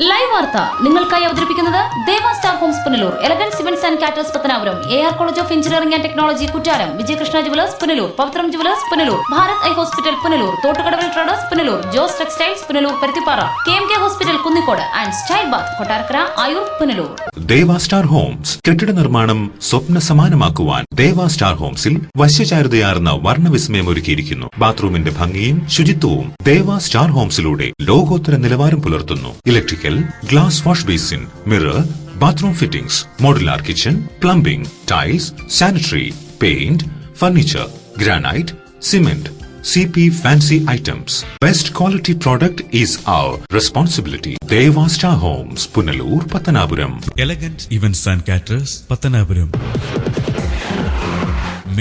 Live വാർത്ത നിങ്ങൾക്കായി അവതരിപ്പിക്കുന്നത് Deva star homes Punalur, elegance events and caterers Pathanapuram, AR college of engineering and technology Kuttaram, Vijayakrishna jewellers Punalur, Pavithram jewellers Punalur, Bharat eye hospital Punalur, Thottukadavil traders Punalur, Jose textiles Punalur Paruthippara, KMK hospital Kunnicode and style bath Kottarakkara Ayoor Punalur. Deva star homes കെട്ടിട നിർമ്മാണം സ്വപ്ന സമാനമാക്കുവാൻ ദേവ star ഹോംസിൽ വശ്യചാരുതയാർന്ന വർണ്ണവിസ്മയം ഒരുക്കിയിരിക്കുന്നു. ബാത്റൂമിന്റെ ഭംഗിയും ശുചിത്വവും ദേവ star ഹോംസിലൂടെ ലോകോത്തര നിലവാരം പുലർത്തുന്നു. Electrical, glass wash basin, mirror, bathroom fittings, modular kitchen, plumbing, tiles, sanitary, paint, furniture, granite, cement, CP fancy items. Best quality product is our responsibility. Deva Star Homes, Punalur, Pattanapuram. Elegant Events and Caterers, Pattanapuram.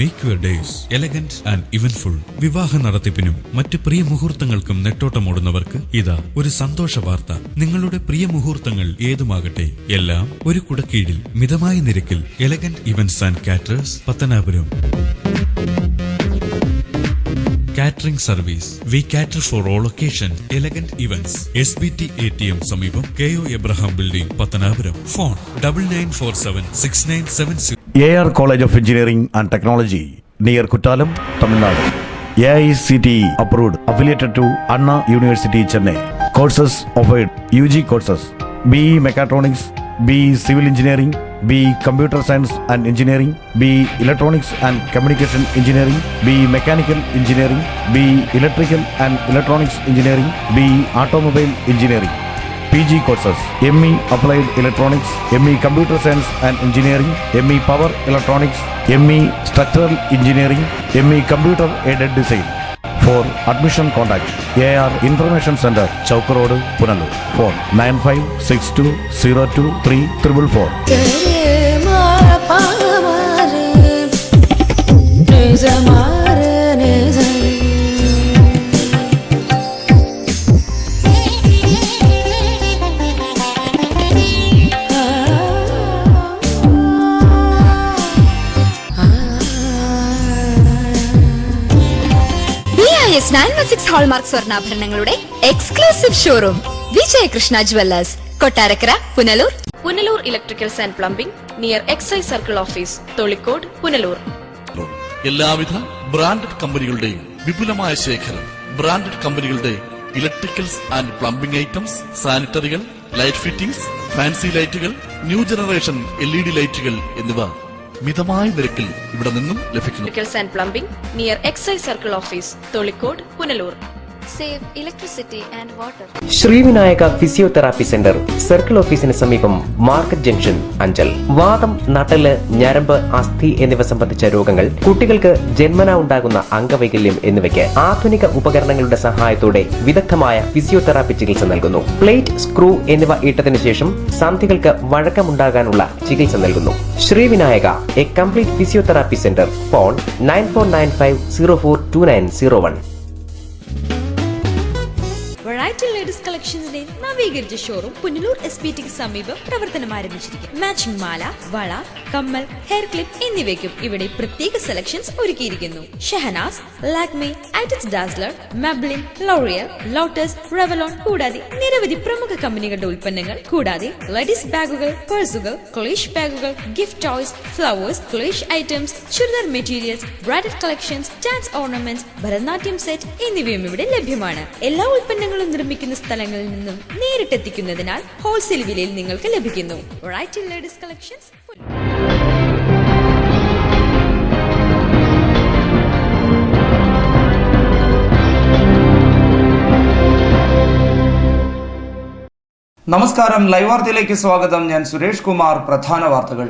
Make your days elegant and eventful. വിവാഹ നടത്തിപ്പിനും മറ്റ് പ്രിയ മുഹൂർത്തങ്ങൾക്കും നെട്ടോട്ടമോടുന്നവർക്ക് ഇതാ ഒരു സന്തോഷ വാർത്ത. നിങ്ങളുടെ പ്രിയ മുഹൂർത്തങ്ങൾ ഏതുമാകട്ടെ, എല്ലാം ഒരു കുടക്കീഴിൽ മിതമായ നിരക്കിൽ. Elegant events and caterers, Pathanapuram. Catering service. We cater for all occasions. Elegant Events, SBT ATM സമീപം, KO Abraham Building, Pathanapuram. Phone 99476970. AR College of Engineering and Technology near Kuttalam, Tamil Nadu. AICTE approved, affiliated to Anna University, Chennai. Courses offered: UG courses, BE Mechatronics, BE Civil Engineering, BE Computer Science and Engineering, BE Electronics and Communication Engineering, BE Mechanical Engineering, BE Electrical and Electronics Engineering, BE Automobile Engineering. PG courses: ME Applied Electronics, ME Computer Science and Engineering, ME Power Electronics, ME Structural Engineering, ME Computer Aided Design. For admission contact AR Information Center, Chowk Road, Punalur. Phone 9562023444. BIS 916 hallmark സ്വർണ്ണാഭരണങ്ങളുടെ exclusive showroom Vijayakrishna jewellers, Kottarakkara, Punalur. Punalur electricals and plumbing near excise circle office, Tholicode, Punalur. എല്ലാവിധ branded കമ്പനികളുടെയും വിപുലമായ ശേഖരം. Branded കമ്പനികളുടെ electricals and plumbing items, സാനിറ്ററികൾ, light fittings, fancy ലൈറ്റുകൾ, new generation LED ലൈറ്റുകൾ എന്നിവ മിതമായ നിരക്കിൽ ഇവിടെ നിന്നും ലഭിക്കുന്നു. Electricals and plumbing near excise circle office, Tholicode, Punalur. Save electricity and water. Srivinayaka physiotherapy centre, circle ഓഫീസിന് സമീപം, മാർക്കറ്റ് ജംഗ്ഷൻ, അഞ്ചൽ. വാദം, നട്ടല്, ഞരമ്പ്, അസ്ഥി എന്നിവ സംബന്ധിച്ച രോഗങ്ങൾ, കുട്ടികൾക്ക് ജന്മനാ ഉണ്ടാകുന്ന അംഗവൈകല്യം എന്നിവയ്ക്ക് ആധുനിക ഉപകരണങ്ങളുടെ സഹായത്തോടെ വിദഗ്ധമായ ഫിസിയോതെറാപ്പി ചികിത്സ നൽകുന്നു. പ്ലേറ്റ്, സ്ക്രൂ എന്നിവ ഇട്ടതിനു ശേഷം സന്ധികൾക്ക് വഴക്കമുണ്ടാകാനുള്ള ചികിത്സ നൽകുന്നു. Srivinayaka, a complete physiotherapy centre. Phone 9495042901. Variety ladies കളക്ഷൻസിന്റെ നവീകരിച്ച ഷോറൂം പുനലൂർ SBTക്ക് സമീപം പ്രവർത്തനം ആരംഭിച്ചിരിക്കും. മാച്ചിങ് മാല, വള, കമ്മൽ, ഹെയർ ക്ലിപ്പ് എന്നിവയ്ക്കും ഇവിടെ പ്രത്യേക സെലക്ഷൻസ് ഒരുക്കിയിരിക്കുന്നു. Shahnaz, Lakme, Eyetex dazzler, Maybelline, L'Oreal, Lotus, Revlon കൂടാതെ നിരവധി പ്രമുഖ കമ്പനികളുടെ ഉൽപ്പന്നങ്ങൾ, കൂടാതെ ലേഡീസ് ബാഗുകൾ, പേഴ്സുകൾ, ക്ലേഷ് ബാഗുകൾ, ഗിഫ്റ്റ് ടോയ്സ്, ഫ്ലവേഴ്സ്, ക്ലേഷ് items, churidar materials, bridal collections, dance ornaments, Bharatanatyam set എന്നിവയും ഇവിടെ ലഭ്യമാണ്. എല്ലാ ഉൽപ്പന്നങ്ങളും നിർമ്മിക്കുന്ന സ്ഥലങ്ങളിൽ നിന്നും നേരിട്ടെത്തിക്കുന്നതിനാൽ ഹോൾസെയിൽ വിലയിൽ നിങ്ങൾക്ക് ലഭിക്കുന്നു. Variety ladies collections. നമസ്കാരം, ലൈവ് വാർത്തയിലേക്ക് സ്വാഗതം. ഞാൻ സുരേഷ് കുമാർ. പ്രധാന വാർത്തകൾ.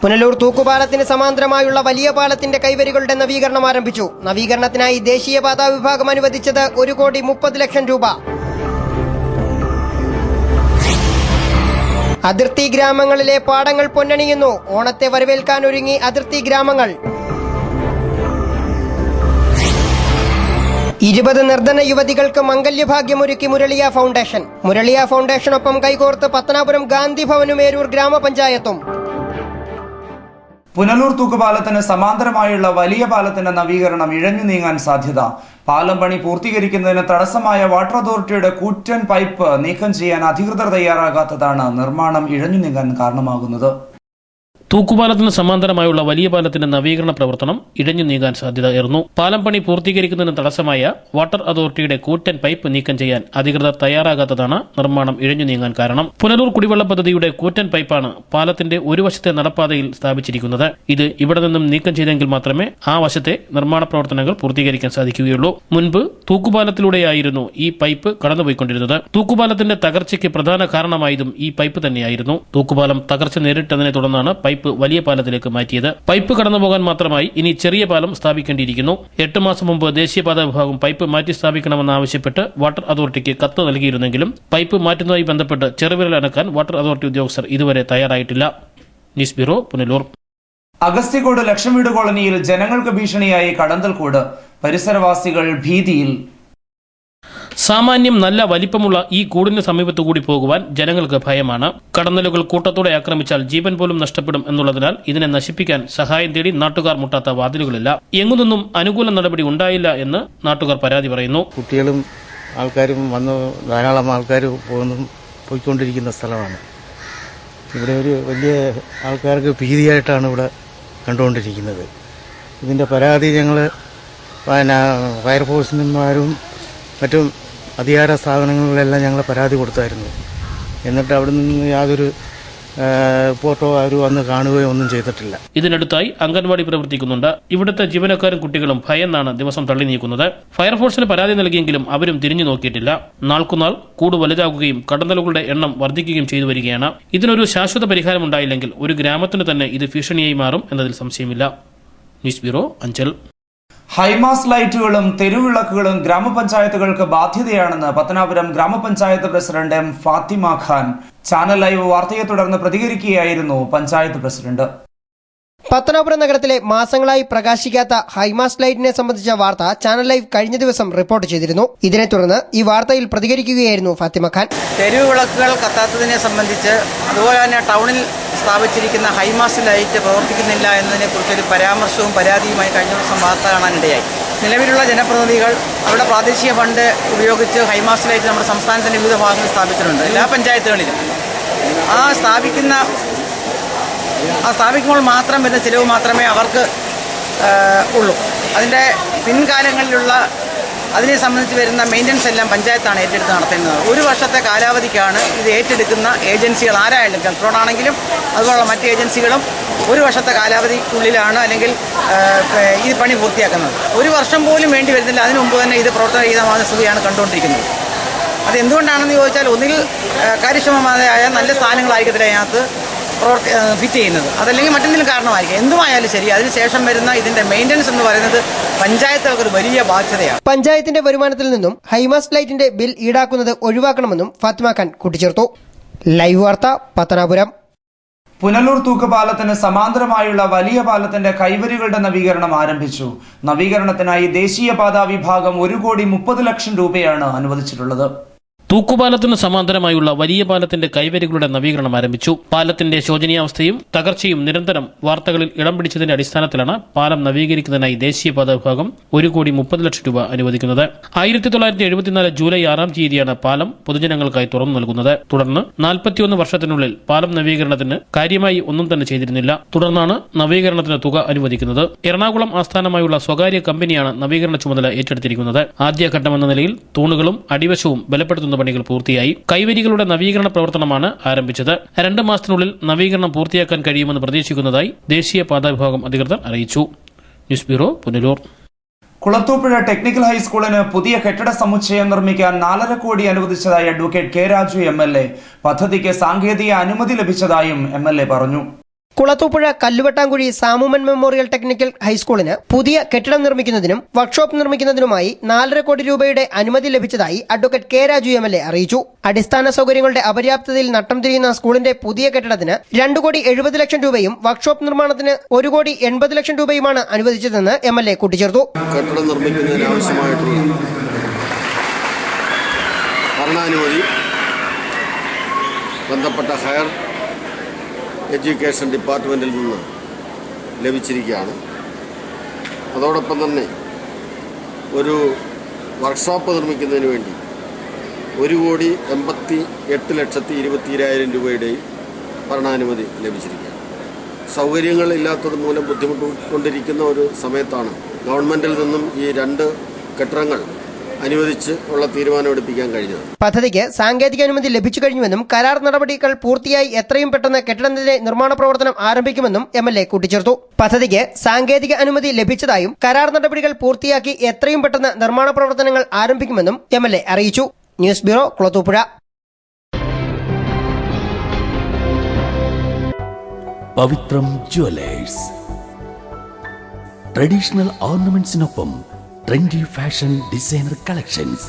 പുനലൂർ തൂക്കുപാലത്തിന് സമാന്തരമായുള്ള വലിയ പാലത്തിന്റെ കൈവരികളുടെ നവീകരണം ആരംഭിച്ചു. നവീകരണത്തിനായി ദേശീയപാതാ വിഭാഗം അനുവദിച്ചത് 1,30,00,000 രൂപ. അതിർത്തി ഗ്രാമങ്ങളിലെ പാടങ്ങൾ പൊന്നണിയുന്നു. ഓണത്തെ വരവേൽക്കാൻ ഒരുങ്ങി അതിർത്തി ഗ്രാമങ്ങൾ. 20 നിർധന യുവതികൾക്ക് മംഗല്യഭാഗ്യമൊരുക്കി മുരളിയ ഫൗണ്ടേഷൻ. മുരളിയ ഫൗണ്ടേഷനൊപ്പം കൈകോർത്ത് പത്തനാപുരം ഗാന്ധി ഭവനും ഏരൂർ ഗ്രാമപഞ്ചായത്തും. പുനലൂർ തൂക്കുപാലത്തിന് സമാന്തരമായുള്ള വലിയ പാലത്തിന്റെ നവീകരണം ഇഴഞ്ഞു നീങ്ങാൻ സാധ്യത. പാലം പണി പൂർത്തീകരിക്കുന്നതിന് തടസ്സമായ വാട്ടർ അതോറിറ്റിയുടെ കൂറ്റൻ പൈപ്പ് നീക്കം ചെയ്യാൻ അധികൃതർ തയ്യാറാകാത്തതാണ് നിർമ്മാണം ഇഴഞ്ഞു നീങ്ങാൻ കാരണമാകുന്നത്. തൂക്കുപാലത്തിന് സമാന്തരമായുള്ള വലിയ പാലത്തിന്റെ നവീകരണ പ്രവർത്തനം ഇഴഞ്ഞു നീങ്ങാൻ സാധ്യതയേറുന്നു. പാലം പണി പൂർത്തീകരിക്കുന്നതിന് തടസ്സമായ വാട്ടർ അതോറിറ്റിയുടെ കൂറ്റൻ പൈപ്പ് നീക്കം ചെയ്യാൻ അധികൃതർ തയ്യാറാകാത്തതാണ് നിർമ്മാണം ഇഴഞ്ഞു നീങ്ങാൻ കാരണം. പുനലൂർ കുടിവെള്ള പദ്ധതിയുടെ കൂറ്റൻ പൈപ്പാണ് പാലത്തിന്റെ ഒരു വശത്തെ നടപ്പാതയിൽ സ്ഥാപിച്ചിരിക്കുന്നത്. ഇത് ഇവിടെ നിന്നും നീക്കം ചെയ്തെങ്കിൽ മാത്രമേ ആ വശത്തെ നിർമ്മാണ പ്രവർത്തനങ്ങൾ പൂർത്തീകരിക്കാൻ സാധിക്കുകയുള്ളൂ. മുൻപ് തൂക്കുപാലത്തിലൂടെയായിരുന്നു ഈ പൈപ്പ് കടന്നുപോയിക്കൊണ്ടിരുന്നത്. തൂക്കുപാലത്തിന്റെ തകർച്ചയ്ക്ക് പ്രധാന കാരണമായതും ഈ പൈപ്പ് തന്നെയായിരുന്നു. തൂക്കുപാലം തകർച്ച നേരിട്ടതിനെ തുടർന്നാണ് പൈപ്പ് വലിയ പാലത്തിലേക്ക് മാറ്റിയത്. പൈപ്പ് കടന്നുപോകാൻ മാത്രമായി ഇനി ചെറിയ പാലം സ്ഥാപിക്കേണ്ടിയിരിക്കുന്നു. 8 മാസം മുമ്പ് ദേശീയപാത വിഭാഗം പൈപ്പ് മാറ്റി സ്ഥാപിക്കണമെന്നാവശ്യപ്പെട്ട് വാട്ടർ അതോറിറ്റിക്ക് കത്ത് നൽകിയിരുന്നെങ്കിലും പൈപ്പ് മാറ്റുന്നതുമായി ബന്ധപ്പെട്ട് ചെറുവിരൽ അനക്കാൻ വാട്ടർ അതോറിറ്റി ഉദ്യോഗസ്ഥർ ഇതുവരെ തയ്യാറായിട്ടില്ല. News bureau, Punalur. അഗസ്തികോട് ലക്ഷം വീട് കോളനിയിൽ ജനങ്ങൾക്ക് ഭീഷണിയായി കടന്തൽക്കൂട്. പരിസരവാസികൾ ഭീതിയിൽ. സാമാന്യം നല്ല വലിപ്പമുള്ള ഈ കൂടിന് സമീപത്തുകൂടി പോകുവാൻ ജനങ്ങൾക്ക് ഭയമാണ്. കടന്നലുകൾ കൂട്ടത്തോടെ ആക്രമിച്ചാൽ ജീവൻ പോലും നഷ്ടപ്പെടും എന്നുള്ളതിനാൽ ഇതിനെ നശിപ്പിക്കാൻ സഹായം തേടി നാട്ടുകാർ മുട്ടാത്ത വാതിലുകളില്ല. എങ്ങുനിന്നും അനുകൂല നടപടി ഉണ്ടായില്ല എന്ന് നാട്ടുകാർ പരാതി പറയുന്നു. കുട്ടികളും ആൾക്കാരും വന്ന് ധാരാളം ആൾക്കാർ പോയിക്കൊണ്ടിരിക്കുന്ന സ്ഥലമാണ്. ഇവിടെ ഒരു വലിയ ആൾക്കാർക്ക് ഭീതിയായിട്ടാണ് ഇവിടെ കണ്ടുകൊണ്ടിരിക്കുന്നത്. ഇതിൻ്റെ പരാതി ഞങ്ങൾ ഫയർഫോഴ്സിന്മാരും മറ്റും അധികാര സ്ഥാപനങ്ങളിലെല്ലാം ഞങ്ങൾ പരാതി കൊടുത്തായിരുന്നു. എന്നിട്ട് അവിടെ നിന്ന് യാതൊരു റിപ്പോർട്ടോ ആരും വന്ന് കാണുകയോ ഒന്നും ചെയ്തിട്ടില്ല. ഇതിനടുത്തായി അംഗൻവാടി പ്രവർത്തിക്കുന്നുണ്ട്. ഇവിടുത്തെ ജീവനക്കാരും കുട്ടികളും ഭയന്നാണ് ദിവസം തള്ളി നീക്കുന്നത്. ഫയർഫോഴ്സിന് പരാതി നൽകിയെങ്കിലും അവരും തിരിഞ്ഞു നോക്കിയിട്ടില്ല. നാൾക്കുനാൾ കൂട് വലുതാകുകയും കടന്നലുകളുടെ എണ്ണം വർദ്ധിക്കുകയും ചെയ്തു വരികയാണ്. ഇതിനൊരു ശാശ്വത പരിഹാരം ഉണ്ടായില്ലെങ്കിൽ ഒരു ഗ്രാമത്തിന് തന്നെ ഇത് ഭീഷണിയായി മാറും എന്നതിൽ സംശയമില്ല. News bureau, Anchal. ഹൈമാസ് ലൈറ്റുകളും തെരുവിളക്കുകളും ഗ്രാമപഞ്ചായത്തുകൾക്ക് ബാധ്യതയാണെന്ന് പത്തനാപുരം ഗ്രാമപഞ്ചായത്ത് president M Fathima Khan channel live വാർത്തയെ തുടർന്ന് പ്രതികരിക്കുകയായിരുന്നു പഞ്ചായത്ത് പ്രസിഡന്റ്. പത്തനാപുരം നഗരത്തിലെ മാസങ്ങളായി പ്രകാശിക്കാത്ത ഹൈമാസ് ലൈറ്റിനെ സംബന്ധിച്ച വാർത്ത ചാനൽ ലൈവ് കഴിഞ്ഞ ദിവസം റിപ്പോർട്ട് ചെയ്തിരുന്നു. ഇതിനെ തുടർന്ന് ഈ വാർത്തയിൽ പ്രതികരിക്കുകയായിരുന്നു ഫാത്തിമ ഖാൻ. തെരുവിളക്കുകൾ കത്താത്തതിനെ സംബന്ധിച്ച് അതുപോലെ തന്നെ ടൗണിൽ സ്ഥാപിച്ചിരിക്കുന്ന ഹൈമാസ് ലൈറ്റ് പ്രവർത്തിക്കുന്നില്ല എന്നതിനെക്കുറിച്ചൊരു പരാമർശവും പരാതിയുമായി കഴിഞ്ഞ ദിവസം വാർത്ത കാണാനിടയായി. നിലവിലുള്ള ജനപ്രതിനിധികൾ അവരുടെ പ്രാദേശിക ഫണ്ട് ഉപയോഗിച്ച് ഹൈമാസ് ലൈറ്റ് നമ്മുടെ സംസ്ഥാനത്തിൻ്റെ വിവിധ ഭാഗങ്ങളിൽ സ്ഥാപിച്ചിട്ടുണ്ട്. എല്ലാ പഞ്ചായത്തുകളിലും സ്ഥാപിക്കുമ്പോൾ മാത്രം വരുന്ന ചിലവ് മാത്രമേ അവർക്ക് ഉള്ളൂ. അതിൻ്റെ പിൻകാലങ്ങളിലുള്ള അതിനെ സംബന്ധിച്ച് വരുന്ന മെയിൻ്റനൻസ് എല്ലാം പഞ്ചായത്താണ് ഏറ്റെടുത്ത് നടത്തുന്നത്. ഒരു വർഷത്തെ കാലാവധിക്കാണ് ഇത് ഏറ്റെടുക്കുന്ന ഏജൻസികൾ ആരായാലും, കളക്ടറോടാണെങ്കിലും അതുപോലുള്ള മറ്റ് ഏജൻസികളും ഒരു വർഷത്തെ കാലാവധിക്കുള്ളിലാണ് അല്ലെങ്കിൽ ഈ പണി പൂർത്തിയാക്കുന്നത്. ഒരു വർഷം പോലും വേണ്ടി വരുന്നില്ല. അതിനു മുമ്പ് തന്നെ ഇത് പ്രവർത്തനരഹിതമാകുന്ന സ്ഥിതിയാണ് കണ്ടുകൊണ്ടിരിക്കുന്നത്. അതെന്തുകൊണ്ടാണെന്ന് ചോദിച്ചാൽ ഒന്നുകിൽ കാര്യക്ഷമമായ നല്ല സ്ഥാനങ്ങളായിരിക്കത്തില്ല അതിനകത്ത് ഫിറ്റ് ചെയ്യുന്നത്, അതല്ലെങ്കിൽ മറ്റെന്തെങ്കിലും കാരണമായിരിക്കും. എന്തുമായാലും ശരി, അതിനുശേഷം വരുന്ന ഇതിന്റെ മെയിൻ്റനൻസ് എന്ന് പറയുന്നത് പഞ്ചായത്തുകൾക്ക് ഒരു വലിയ ബാധ്യതയാണ്. പഞ്ചായത്തിന്റെ വരുമാനത്തിൽ നിന്നും ഹൈമാസ് ലൈറ്റിന്റെ ബിൽ ഈടാക്കുന്നത് ഒഴിവാക്കണമെന്നും ഫാത്തിമ ഖാൻ കൂട്ടിച്ചേർത്തു. ലൈവ് വാർത്ത, പത്തനാപുരം. പുനലൂർ തൂക്കുപാലത്തിന് സമാന്തരമായുള്ള വലിയ പാലത്തിന്റെ കൈവരികളുടെ നവീകരണം ആരംഭിച്ചു. നവീകരണത്തിനായി ദേശീയപാതാ വിഭാഗം 1,30,00,000 രൂപയാണ് അനുവദിച്ചിട്ടുള്ളത്. തൂക്കുപാലത്തിന് സമാന്തരമായുള്ള വലിയ പാലത്തിന്റെ കൈവരികളുടെ നവീകരണം ആരംഭിച്ചു. പാലത്തിന്റെ ശോചനീയാവസ്ഥയും തകർച്ചയും നിരന്തരം വാർത്തകളിൽ ഇടം പിടിച്ചതിന്റെ അടിസ്ഥാനത്തിലാണ് പാലം നവീകരിക്കുന്നതിനായി ദേശീയപാത വിഭാഗം 1,30,00,000 രൂപ അനുവദിക്കുന്നത്. 1974 ജൂലൈ 6 തീയതിയാണ് പാലം പൊതുജനങ്ങൾക്കായി തുറന്നു നൽകുന്നത്. തുടർന്ന് 41 വർഷത്തിനുള്ളിൽ പാലം നവീകരണത്തിന് കാര്യമായി ഒന്നും തന്നെ ചെയ്തിരുന്നില്ല. തുടർന്നാണ് നവീകരണത്തിന് തുക അനുവദിക്കുന്നത്. എറണാകുളം ആസ്ഥാനമായുള്ള സ്വകാര്യ കമ്പനിയാണ് നവീകരണ ചുമതല ഏറ്റെടുത്തിരിക്കുന്നത്. ആദ്യഘട്ടമെന്ന നിലയിൽ തൂണുകളും അടിവശവും ബലപ്പെടുത്തുന്ന പണികൾ പൂർത്തിയായി. കൈവരികളുടെ നവീകരണ പ്രവർത്തനമാണ് ആരംഭിച്ചത്. 2 മാസത്തിനുള്ളിൽ നവീകരണം പൂർത്തിയാക്കാൻ കഴിയുമെന്ന് പ്രതീക്ഷിക്കുന്നതായി ദേശീയപാതാ വിഭാഗം അധികൃതർ അറിയിച്ചു. News bureau, Punalur. Kulathupuzha technical ഹൈസ്കൂളിന് പുതിയ കെട്ടിട സമുച്ചയം നിർമ്മിക്കാൻ 4.5 കോടി അനുവദിച്ചതായി അഡ്വക്കേറ്റ് കെ രാജു MLA. പദ്ധതിക്ക് സാങ്കേതിക അനുമതി ലഭിച്ചതായും MLA പറഞ്ഞു. കുളത്തൂപ്പുഴ കല്ലുവട്ടാങ്കുഴി സാമുമൻ മെമ്മോറിയൽ ടെക്നിക്കൽ ഹൈസ്കൂളിന് പുതിയ കെട്ടിടം നിർമ്മിക്കുന്നതിനും വർക്ക്ഷോപ്പ് നിർമ്മിക്കുന്നതിനുമായി 4.5 കോടി രൂപയുടെ അനുമതി ലഭിച്ചതായി അഡ്വക്കേറ്റ് കെ രാജു MLA അറിയിച്ചു. അടിസ്ഥാന സൗകര്യങ്ങളുടെ അപര്യാപ്തതയിൽ നട്ടം തിരിയുന്ന സ്കൂളിന്റെ പുതിയ കെട്ടിടത്തിന് 2,70,00,000 രൂപയും വർക്ക്ഷോപ്പ് നിർമ്മാണത്തിന് 1,80,00,000 രൂപയുമാണ് അനുവദിച്ചതെന്ന് MLA കൂട്ടിച്ചേർത്തു. കെട്ടിടം നിർമ്മിക്കുന്നതിനാവശ്യമായിട്ടുള്ള ഭരണാനുമതി ബന്ധപ്പെട്ട ഹയർ എഡ്യൂക്കേഷൻ ഡിപ്പാർട്ട്മെൻറ്റിൽ നിന്ന് ലഭിച്ചിരിക്കുകയാണ്. അതോടൊപ്പം തന്നെ ഒരു വർക്ക്ഷോപ്പ് നിർമ്മിക്കുന്നതിന് വേണ്ടി 1,88,20,20,000 രൂപയുടെയും ഭരണാനുമതി ലഭിച്ചിരിക്കുകയാണ്. സൗകര്യങ്ങൾ ഇല്ലാത്തത് മൂലം ബുദ്ധിമുട്ടുകൊണ്ടിരിക്കുന്ന ഒരു സമയത്താണ് ഗവൺമെൻറ്റിൽ നിന്നും ഈ 2 കെട്ടിടങ്ങൾ അനുവദിച്ച് ഉള്ള തീരുമാനമെടുപ്പിക്കാൻ കഴിഞ്ഞത്. പദ്ധതിക്ക് സാങ്കേതിക അനുമതി ലഭിച്ചു കഴിഞ്ഞുവെന്നും കരാർ നടപടികൾ പൂർത്തിയായി എത്രയും പെട്ടെന്ന് കെട്ടിടത്തിന്റെ നിർമ്മാണ പ്രവർത്തനം ആരംഭിക്കുമെന്നും MLA കൂട്ടിച്ചേർത്തു. പദ്ധതിക്ക് സാങ്കേതിക അനുമതി ലഭിച്ചതായും കരാർ നടപടികൾ പൂർത്തിയാക്കി എത്രയും പെട്ടെന്ന് നിർമ്മാണ പ്രവർത്തനങ്ങൾ ആരംഭിക്കുമെന്നും MLA അറിയിച്ചു. News bureau, Kulathupuzha. Pavithram jewellers. Traditional ഓർണമെന്റ്സിനൊപ്പം ട്രെൻഡി ഫാഷൻ ഡിസൈനർ കളക്ഷൻസ്.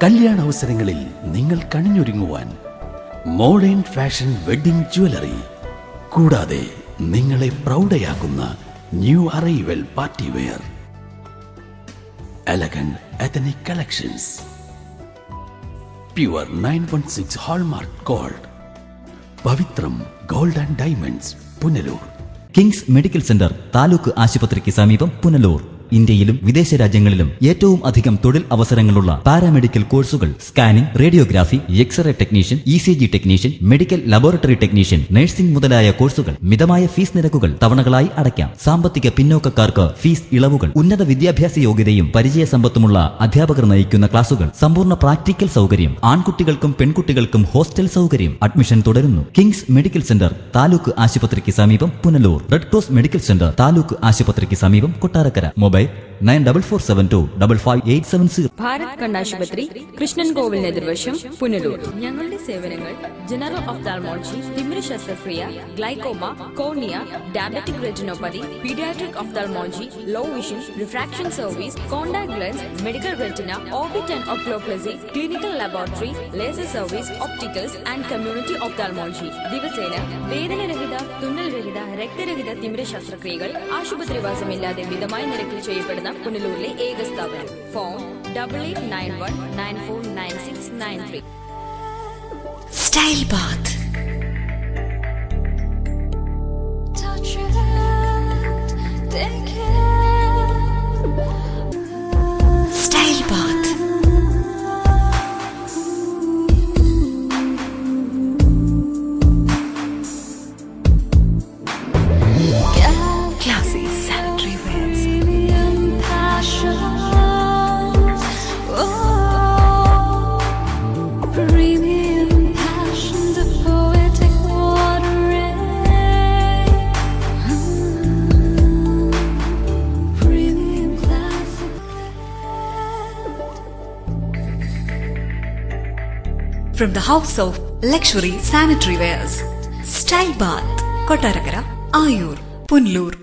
കല്യാണ അവസരങ്ങളിൽ നിങ്ങൾ കണിഞ്ഞൊരുങ്ങുവാൻ മോഡേൺ ഫാഷൻ വെഡിംഗ് ജ്വല്ലറി, കൂടാതെ നിങ്ങളെ പ്രൗഢയാക്കുന്ന new arrival party wear, elegant ethnic collections, pure 916 hallmark gold. Pavithram gold and diamonds, Punalur. Kings medical centre, taluk ആശുപത്രിക്ക് സമീപം, പുനലൂർ. ഇന്ത്യയിലും വിദേശ രാജ്യങ്ങളിലും ഏറ്റവും അധികം തൊഴിൽ അവസരങ്ങളുള്ള പാരാമെഡിക്കൽ കോഴ്സുകൾ, scanning, radiography, x-ray technician, ECG technician, medical laboratory technician, nursing മുതലായ കോഴ്സുകൾ. മിതമായ ഫീസ് നിരക്കുകൾ, തവണകളായി അടയ്ക്കാം. സാമ്പത്തിക പിന്നോക്കക്കാർക്ക് ഫീസ് ഇളവുകൾ. ഉന്നത വിദ്യാഭ്യാസ യോഗ്യതയും പരിചയസമ്പത്തുമുള്ള അധ്യാപകർ നയിക്കുന്ന ക്ലാസുകൾ. സമ്പൂർണ്ണ പ്രാക്ടിക്കൽ സൗകര്യം. ആൺകുട്ടികൾക്കും പെൺകുട്ടികൾക്കും ഹോസ്റ്റൽ സൗകര്യം. അഡ്മിഷൻ തുടരുന്നു. കിങ്സ് മെഡിക്കൽ സെന്റർ, താലൂക്ക് ആശുപത്രിക്ക് സമീപം, Punalur. Red cross medical centre, taluk ആശുപത്രിക്ക് സമീപം, കൊട്ടാരക്കര. മൊബൈൽ 9442555870. ഭാരത് കണ്ണാശുപത്രി, കൃഷ്ണൻ കോവിലിന് എതിർവശം, പുനലൂർ. ഞങ്ങളുടെ സേവനങ്ങൾ ജനറൽ ഒഫ്താൽമോളജി, തിമിര ശസ്ത്രക്രിയ, glaucoma, cornea, diabetic retinopathy, paediatric ophthalmology, low vision, refraction service, contact lens, medical retina, orbit and oculoplasty, clinical laboratory, laser service, opticals and community ophthalmology. ദിവസേന വേദനരഹിത, തുന്നൽരഹിത, രക്തരഹിത തിമിര ശസ്ത്രക്രിയകൾ ആശുപത്രിവാസമില്ലാതെ മിതമായ നിരക്കിൽ ചെയ്യപ്പെടുന്ന പുനലൂരിലെ ഏക സ്ഥാപനം. Phone 8891949693. Style bath. Style bath. Classy sanitary wears. From the house of luxury sanitary wears, Style Bath, Kottarakara, Ayur, Punlur.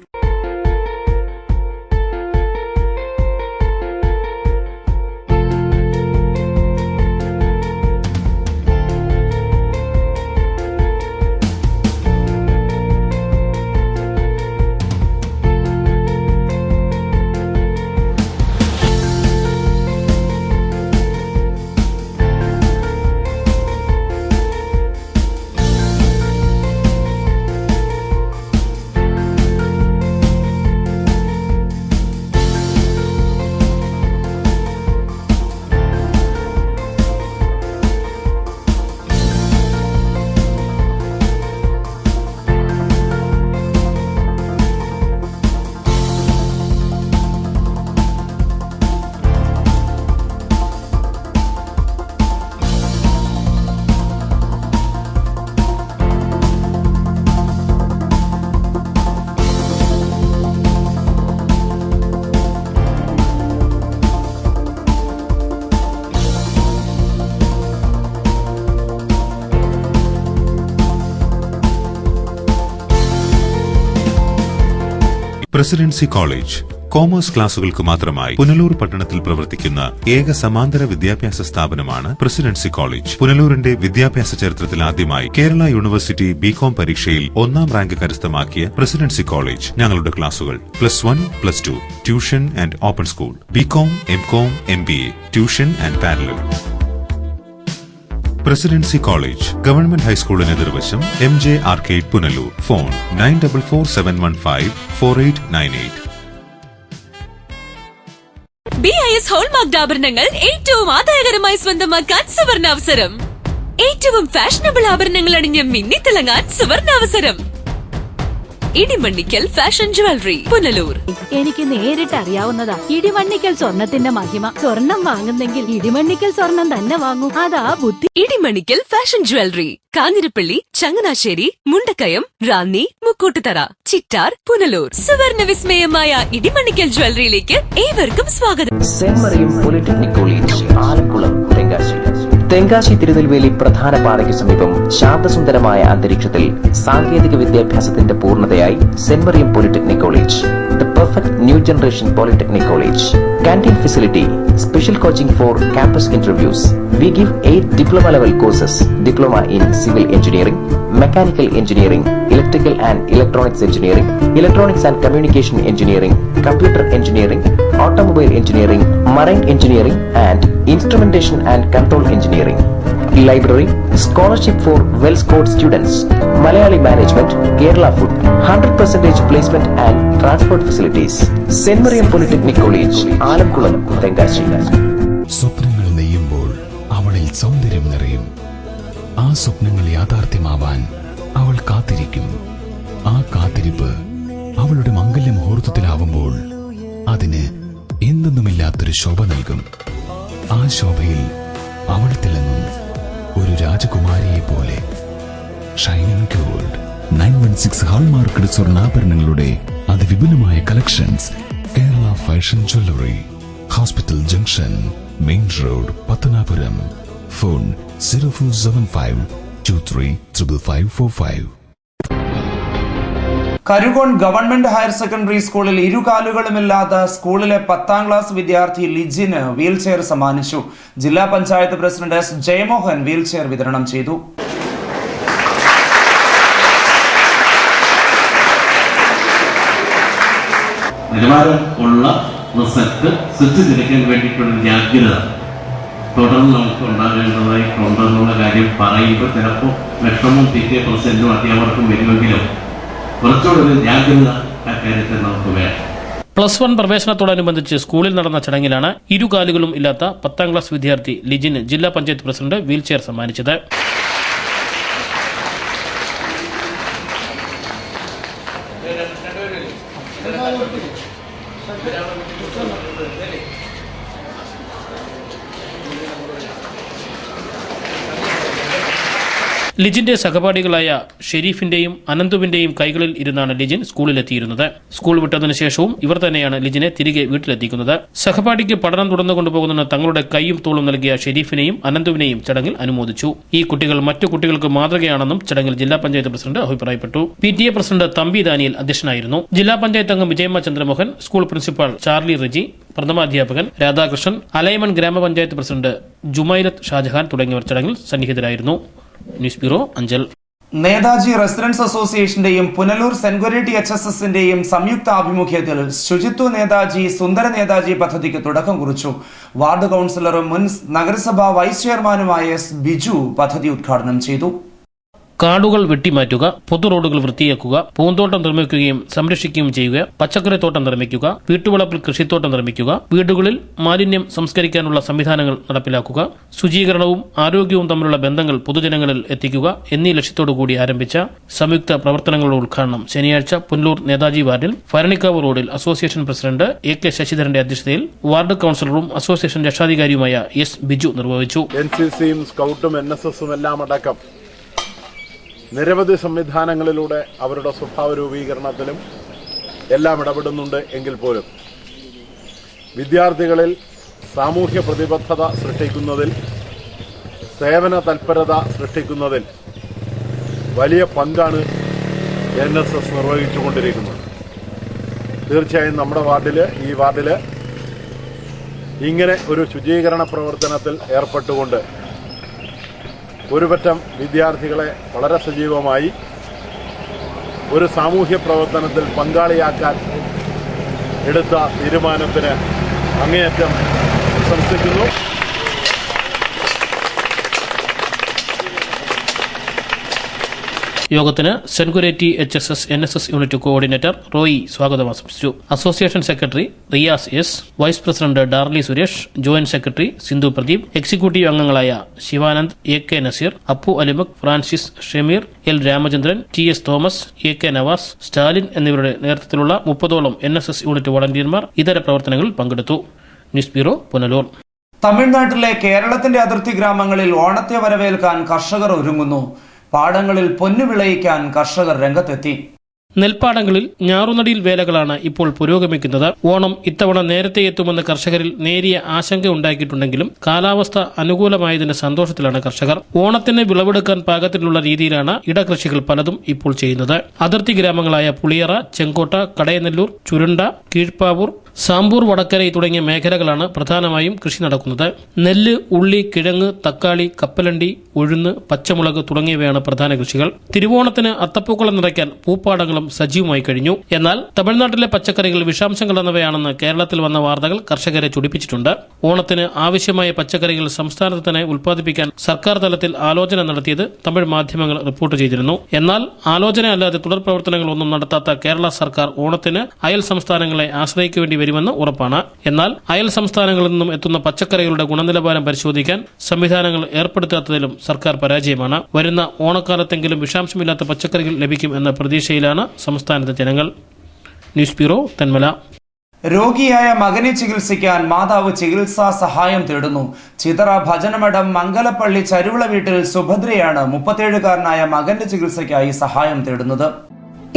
Presidency college commerce ക്ലാസുകൾക്ക് മാത്രമായി പുനലൂർ പട്ടണത്തിൽ പ്രവർത്തിക്കുന്ന ഏക സമാന്തര വിദ്യാഭ്യാസ സ്ഥാപനമാണ് പ്രസിഡൻസി കോളേജ്. പുനലൂരിന്റെ വിദ്യാഭ്യാസ ചരിത്രത്തിൽ ആദ്യമായി കേരള യൂണിവേഴ്സിറ്റി ബികോം പരീക്ഷയിൽ 1ാം റാങ്ക് കരസ്ഥമാക്കിയ പ്രസിഡൻസി കോളേജ്. ഞങ്ങളുടെ ക്ലാസുകൾ +1, +2, tuition and open school, BCom, MCom, MBA, tuition and parallel. Presidency college government ഹൈസ്കൂളിന് എതിർവശം, MJ arcade, Punalur. Phone 9447154898. BIS hallmark ആഭരണങ്ങൾ ഏറ്റവും ആദായകരമായി സ്വന്തമാക്കാൻ സുവർണാവസരം. ഏറ്റവും ഫാഷനബിൾ ആഭരണങ്ങൾ അണിഞ്ഞ് മിന്നിത്തിളങ്ങാൻ സുവർണാവസരം. Idimannickal fashion jewellery, Punalur. എനിക്ക് നേരിട്ട് അറിയാവുന്നതാ ഇടിമണ്ണിക്കൽ സ്വർണത്തിന്റെ മഹിമ. സ്വർണം വാങ്ങുന്നെങ്കിൽ ഇടിമണ്ണിക്കൽ സ്വർണം തന്നെ വാങ്ങൂ, അതാ ബുദ്ധി. Idimannickal fashion jewellery, Kanjirappally, Changanassery, Mundakayam, Ranni, Mukkoottuthara, Chittar, Punalur. സുവർണ വിസ്മയമായ ഇടിമണ്ണിക്കൽ ജ്വല്ലറിയിലേക്ക് ഏവർക്കും സ്വാഗതം. Saint Mariyam polytechnic college, Alakulam, Tenkasi. Tenkasi Tirunelveli പ്രധാന പാതയ്ക്ക് സമീപം ശാന്തസുന്ദരമായ അന്തരീക്ഷത്തിൽ സാങ്കേതിക വിദ്യാഭ്യാസത്തിന്റെ പൂർണ്ണതയായി saint Mariyam polytechnic college, the perfect new generation polytechnic college. Canteen facility, special coaching for campus interviews. We give 8 diploma level courses: diploma in civil engineering, mechanical engineering, electrical and electronics engineering, electronics and communication engineering, computer engineering, automobile engineering, marine engineering and instrumentation and control engineering. Library, scholarship for well-scored students, Malayali management, Kerala food, 100% placement and transport facilities. St. Mariam Polytechnic College, Alamkulam, Tengashi. സ്വപ്നങ്ങൾ നെയ്യുമ്പോൾ അവളിൽ സൗന്ദര്യം നിറയും. ആ സ്വപ്നങ്ങൾ യാഥാർത്ഥ്യമാവാൻ അവൾ കാത്തിരിക്കും. ആ കാത്തിരിപ്പ് അവളുടെ മംഗല്യ മുഹൂർത്തത്തിലാവുമ്പോൾ അതിന് എന്തെന്നുമില്ലാത്തൊരു ശോഭ നൽകും. ആ ശോഭയിൽ അവൾ തിളങ്ങും ഒരു രാജകുമാരിയെ പോലെ. ഷൈനിങ് ഗോൾഡ് 916 ഹാൾമാർക്കഡ് സ്വർണ്ണാഭരണങ്ങളുടെ അതിവിപുലമായ collections. Kerala fashion jewellery, hospital junction, main road, Pathanapuram. Phone 0475235545. Karukone government higher secondary സ്കൂളിൽ ഇരുകാലുകളുമില്ലാത്ത സ്കൂളിലെ 10ാം ക്ലാസ് വിദ്യാർത്ഥി ലിജിന് വീൽചെയർ സമ്മാനിച്ചു. ജില്ലാ panchayat president S Jayamohan wheelchair വിതരണം ചെയ്തു. നിലവാരം ഉള്ള റിസൾട്ട് സൃഷ്ടിച്ചെടുക്കാൻ വേണ്ടിയിട്ടുള്ള ജാഗ്രത തുടർന്ന് നമുക്ക് ഉണ്ടാകേണ്ടതായിട്ടുണ്ടെന്നുള്ള കാര്യം പറയുമ്പോൾ ചിലപ്പോൾ ലക്ഷവും 50% അധ്യാപകർക്കും വരുമെങ്കിലും കുറച്ചുകൂടെ ഒരു ജാഗ്രത അക്കാര്യത്തിൽ നമുക്ക് വേണം. +1 പ്രവേശനത്തോടനുബന്ധിച്ച് സ്കൂളിൽ നടന്ന ചടങ്ങിലാണ് ഇരുകാലുകളും ഇല്ലാത്ത 10ാം ക്ലാസ് വിദ്യാർത്ഥി ലിജിന് ജില്ലാ പഞ്ചായത്ത് പ്രസിഡന്റ് വീൽചെയർ സമ്മാനിച്ചത്. ലിജിന്റെ സഹപാഠികളായ ഷെരീഫിന്റെയും അനന്തുവിന്റെയും കൈകളിൽ ഇരുന്നാണ് ലിജിൻ സ്കൂളിലെത്തിയിരുന്നത്. സ്കൂൾ വിട്ടതിനു ശേഷവും ഇവർ തന്നെയാണ് ലിജിനെ തിരികെ വീട്ടിലെത്തിക്കുന്നത്. സഹപാഠിക്ക് പഠനം തുടർന്നു കൊണ്ടുപോകുന്നതിന് തങ്ങളുടെ കൈയും തോളും നൽകിയ ഷെരീഫിനെയും അനന്തുവിനെയും ചടങ്ങിൽ അനുമോദിച്ചു. ഈ കുട്ടികൾ മറ്റു കുട്ടികൾക്ക് മാതൃകയാണെന്നും ചടങ്ങിൽ ജില്ലാ പഞ്ചായത്ത് പ്രസിഡന്റ് അഭിപ്രായപ്പെട്ടു. PTA പ്രസിഡന്റ് തമ്പി ദാനിയൽ അധ്യക്ഷനായിരുന്നു. ജില്ലാ പഞ്ചായത്ത് അംഗം Vijayamma Chandramohan, school principal Charlie Reji, പ്രഥമാധ്യാപകൻ രാധാകൃഷ്ണൻ, അലൈമൻ ഗ്രാമപഞ്ചായത്ത് പ്രസിഡന്റ് ജുമൈലത്ത് ഷാജഹാൻ തുടങ്ങിയവർ ചടങ്ങിൽ സന്നിഹിതരായിരുന്നു. News bureau, Anchal. Netaji residence അസോസിയേഷന്റെയും പുനലൂർ സെൻഗൊരേറ്റി HSSന്റെയും സംയുക്ത ആഭിമുഖ്യത്തിൽ ശുചിത്വ നേതാജി സുന്ദര നേതാജി പദ്ധതിക്ക് തുടക്കം കുറിച്ചു. വാർഡ് കൌൺസിലറും മുൻ നഗരസഭാ വൈസ് ചെയർമാനുമായ എസ് ബിജു പദ്ധതി ഉദ്ഘാടനം ചെയ്തു. കാടുകൾ വെട്ടിമാറ്റുക, പൊതു റോഡുകൾ വൃത്തിയാക്കുക, പൂന്തോട്ടം നിർമ്മിക്കുകയും സംരക്ഷിക്കുകയും ചെയ്യുക, പച്ചക്കറിത്തോട്ടം നിർമ്മിക്കുക, വീട്ടുവളപ്പിൽ കൃഷിത്തോട്ടം നിർമ്മിക്കുക, വീടുകളിൽ മാലിന്യം സംസ്കരിക്കാനുള്ള സംവിധാനങ്ങൾ നടപ്പിലാക്കുക, ശുചീകരണവും ആരോഗ്യവും തമ്മിലുള്ള ബന്ധങ്ങൾ പൊതുജനങ്ങളിൽ എത്തിക്കുക എന്നീ ലക്ഷ്യത്തോടുകൂടി ആരംഭിച്ച സംയുക്ത പ്രവർത്തനങ്ങളുടെ ഉദ്ഘാടനം ശനിയാഴ്ച പുനലൂർ നേതാജി വാർഡിൽ ഫരണിക്കാവ് റോഡിൽ അസോസിയേഷൻ പ്രസിഡന്റ് AK ശശിധരന്റെ അധ്യക്ഷതയിൽ വാർഡ് കൌൺസിലറും അസോസിയേഷൻ രക്ഷാധികാരിയുമായ എസ് ബിജു നിർവഹിച്ചു. NCCയും സ്കൌട്ടും NSSും എല്ലാം അടക്കം നിരവധി സംവിധാനങ്ങളിലൂടെ അവരുടെ സ്വഭാവ രൂപീകരണത്തിലും എല്ലാം ഇടപെടുന്നുണ്ട് എങ്കിൽ പോലും വിദ്യാർത്ഥികളിൽ സാമൂഹ്യ പ്രതിബദ്ധത സൃഷ്ടിക്കുന്നതിൽ, സേവന തൽപരത സൃഷ്ടിക്കുന്നതിൽ വലിയ പങ്കാണ് NSS നിർവഹിച്ചുകൊണ്ടിരിക്കുന്നത്. തീർച്ചയായും നമ്മുടെ ഈ വാർഡില് ഇങ്ങനെ ഒരു ശുചീകരണ പ്രവർത്തനത്തിൽ ഏർപ്പെട്ടുകൊണ്ട് ഒരുപറ്റം വിദ്യാർത്ഥികളെ വളരെ സജീവമായി ഒരു സാമൂഹ്യ പ്രവർത്തനത്തിൽ പങ്കാളിയാക്കാൻ എടുത്ത തീരുമാനത്തിന് അങ്ങേയറ്റം പ്രശംസിക്കുന്നു. യോഗത്തിന് saint Goretti HSS NSS unit coordinator Roy സ്വാഗതം ആശംസിച്ചു. Association secretary Riyas S, vice president Darly Suresh, joint secretary Sindhu Pradeep, executive അംഗങ്ങളായ ശിവാനന്ദ്, AK നസീർ, അപ്പു അലിമക്, Francis Shameer, L Ramachandran, TS Thomas, AK Navas, Stalin എന്നിവരുടെ നേതൃത്വത്തിലുള്ള 30ഓളം NSS യൂണിറ്റ് വോളണ്ടിയർമാർ ഇതര പ്രവർത്തനങ്ങളിൽ പങ്കെടുത്തു. News bureau, Punalur. തമിഴ്നാട്ടിലെ കേരളത്തിന്റെ അതിർത്തി ഗ്രാമങ്ങളിൽ ഓണത്തെ വരവേൽക്കാൻ കർഷകർ ഒരുങ്ങുന്നു. പാടങ്ങളിൽ പൊന്നു വിളയിക്കാൻ കർഷകർ രംഗത്തെത്തി. നെൽപ്പാടങ്ങളിൽ ഞാറുനടിയിൽ വേലകളാണ് ഇപ്പോൾ പുരോഗമിക്കുന്നത്. ഓണം ഇത്തവണ നേരത്തെ എത്തുമെന്ന് കർഷകരിൽ നേരിയ ആശങ്ക ഉണ്ടാക്കിയിട്ടുണ്ടെങ്കിലും കാലാവസ്ഥ അനുകൂലമായതിന്റെ സന്തോഷത്തിലാണ് കർഷകർ. ഓണത്തിന് വിളവെടുക്കാൻ പാകത്തിലുള്ള രീതിയിലാണ് ഇടകൃഷികൾ പലതും ഇപ്പോൾ ചെയ്യുന്നത്. അതിർത്തി ഗ്രാമങ്ങളായ പുളിയറ, ചെങ്കോട്ട, കടയനെല്ലൂർ, ചുരുണ്ട, കീഴ്പ്പാവൂർ, സാമ്പൂർ, വടക്കരൈ തുടങ്ങിയ മേഖലകളാണ് പ്രധാനമായും കൃഷി നടക്കുന്നത്. നെല്ല്, ഉള്ളി, കിഴങ്ങ്, തക്കാളി, കപ്പലണ്ടി, ഉഴുന്ന്, പച്ചമുളക് തുടങ്ങിയവയാണ് പ്രധാന കൃഷികൾ. തിരുവോണത്തിന് അത്തപ്പൂക്കളം നിറയ്ക്കാൻ പൂപ്പാടങ്ങളും സജീവമായി കഴിഞ്ഞു. എന്നാൽ തമിഴ്നാട്ടിലെ പച്ചക്കറികൾ വിഷാംശം കലർന്നവയാണെന്ന് കേരളത്തിൽ വന്ന വാർത്തകൾ കർഷകരെ ചൊടിപ്പിച്ചിട്ടുണ്ട്. ഓണത്തിന് ആവശ്യമായ പച്ചക്കറികൾ സംസ്ഥാനത്ത് തന്നെ ഉൽപ്പാദിപ്പിക്കാൻ സർക്കാർ തലത്തിൽ ആലോചന നടത്തിയത് തമിഴ് മാധ്യമങ്ങൾ റിപ്പോർട്ട് ചെയ്തിരുന്നു. എന്നാൽ ആലോചന അല്ലാതെ തുടർ പ്രവർത്തനങ്ങളൊന്നും നടത്താത്ത കേരള സർക്കാർ ഓണത്തിന് അയൽ സംസ്ഥാനങ്ങളെ ആശ്രയിക്കേണ്ടി വരുമെന്ന് ഉറപ്പാണ്. എന്നാൽ അയൽ സംസ്ഥാനങ്ങളിൽ നിന്നും എത്തുന്ന പച്ചക്കറികളുടെ ഗുണനിലവാരം പരിശോധിക്കാൻ സംവിധാനങ്ങൾ ഏർപ്പെടുത്താത്തതിലും സർക്കാർ പരാജയമാണ്. വരുന്ന ഓണക്കാലത്തെങ്കിലും വിഷാംശമില്ലാത്ത പച്ചക്കറികൾ ലഭിക്കും എന്ന പ്രതീക്ഷയിലാണ് സംസ്ഥാനത്തെ ജനങ്ങൾ. News bureau, Thenmala. രോഗിയായ മകനെ ചികിത്സിക്കാൻ മാതാവ് ചികിത്സാ സഹായം തേടുന്നു. ചിതറ ഭജനമഠം മംഗലപ്പള്ളി ചരുവിള വീട്ടിൽ സുഭദ്രയാണ് 37കാരനായ മകന്റെ ചികിത്സയ്ക്കായി സഹായം തേടുന്നത്.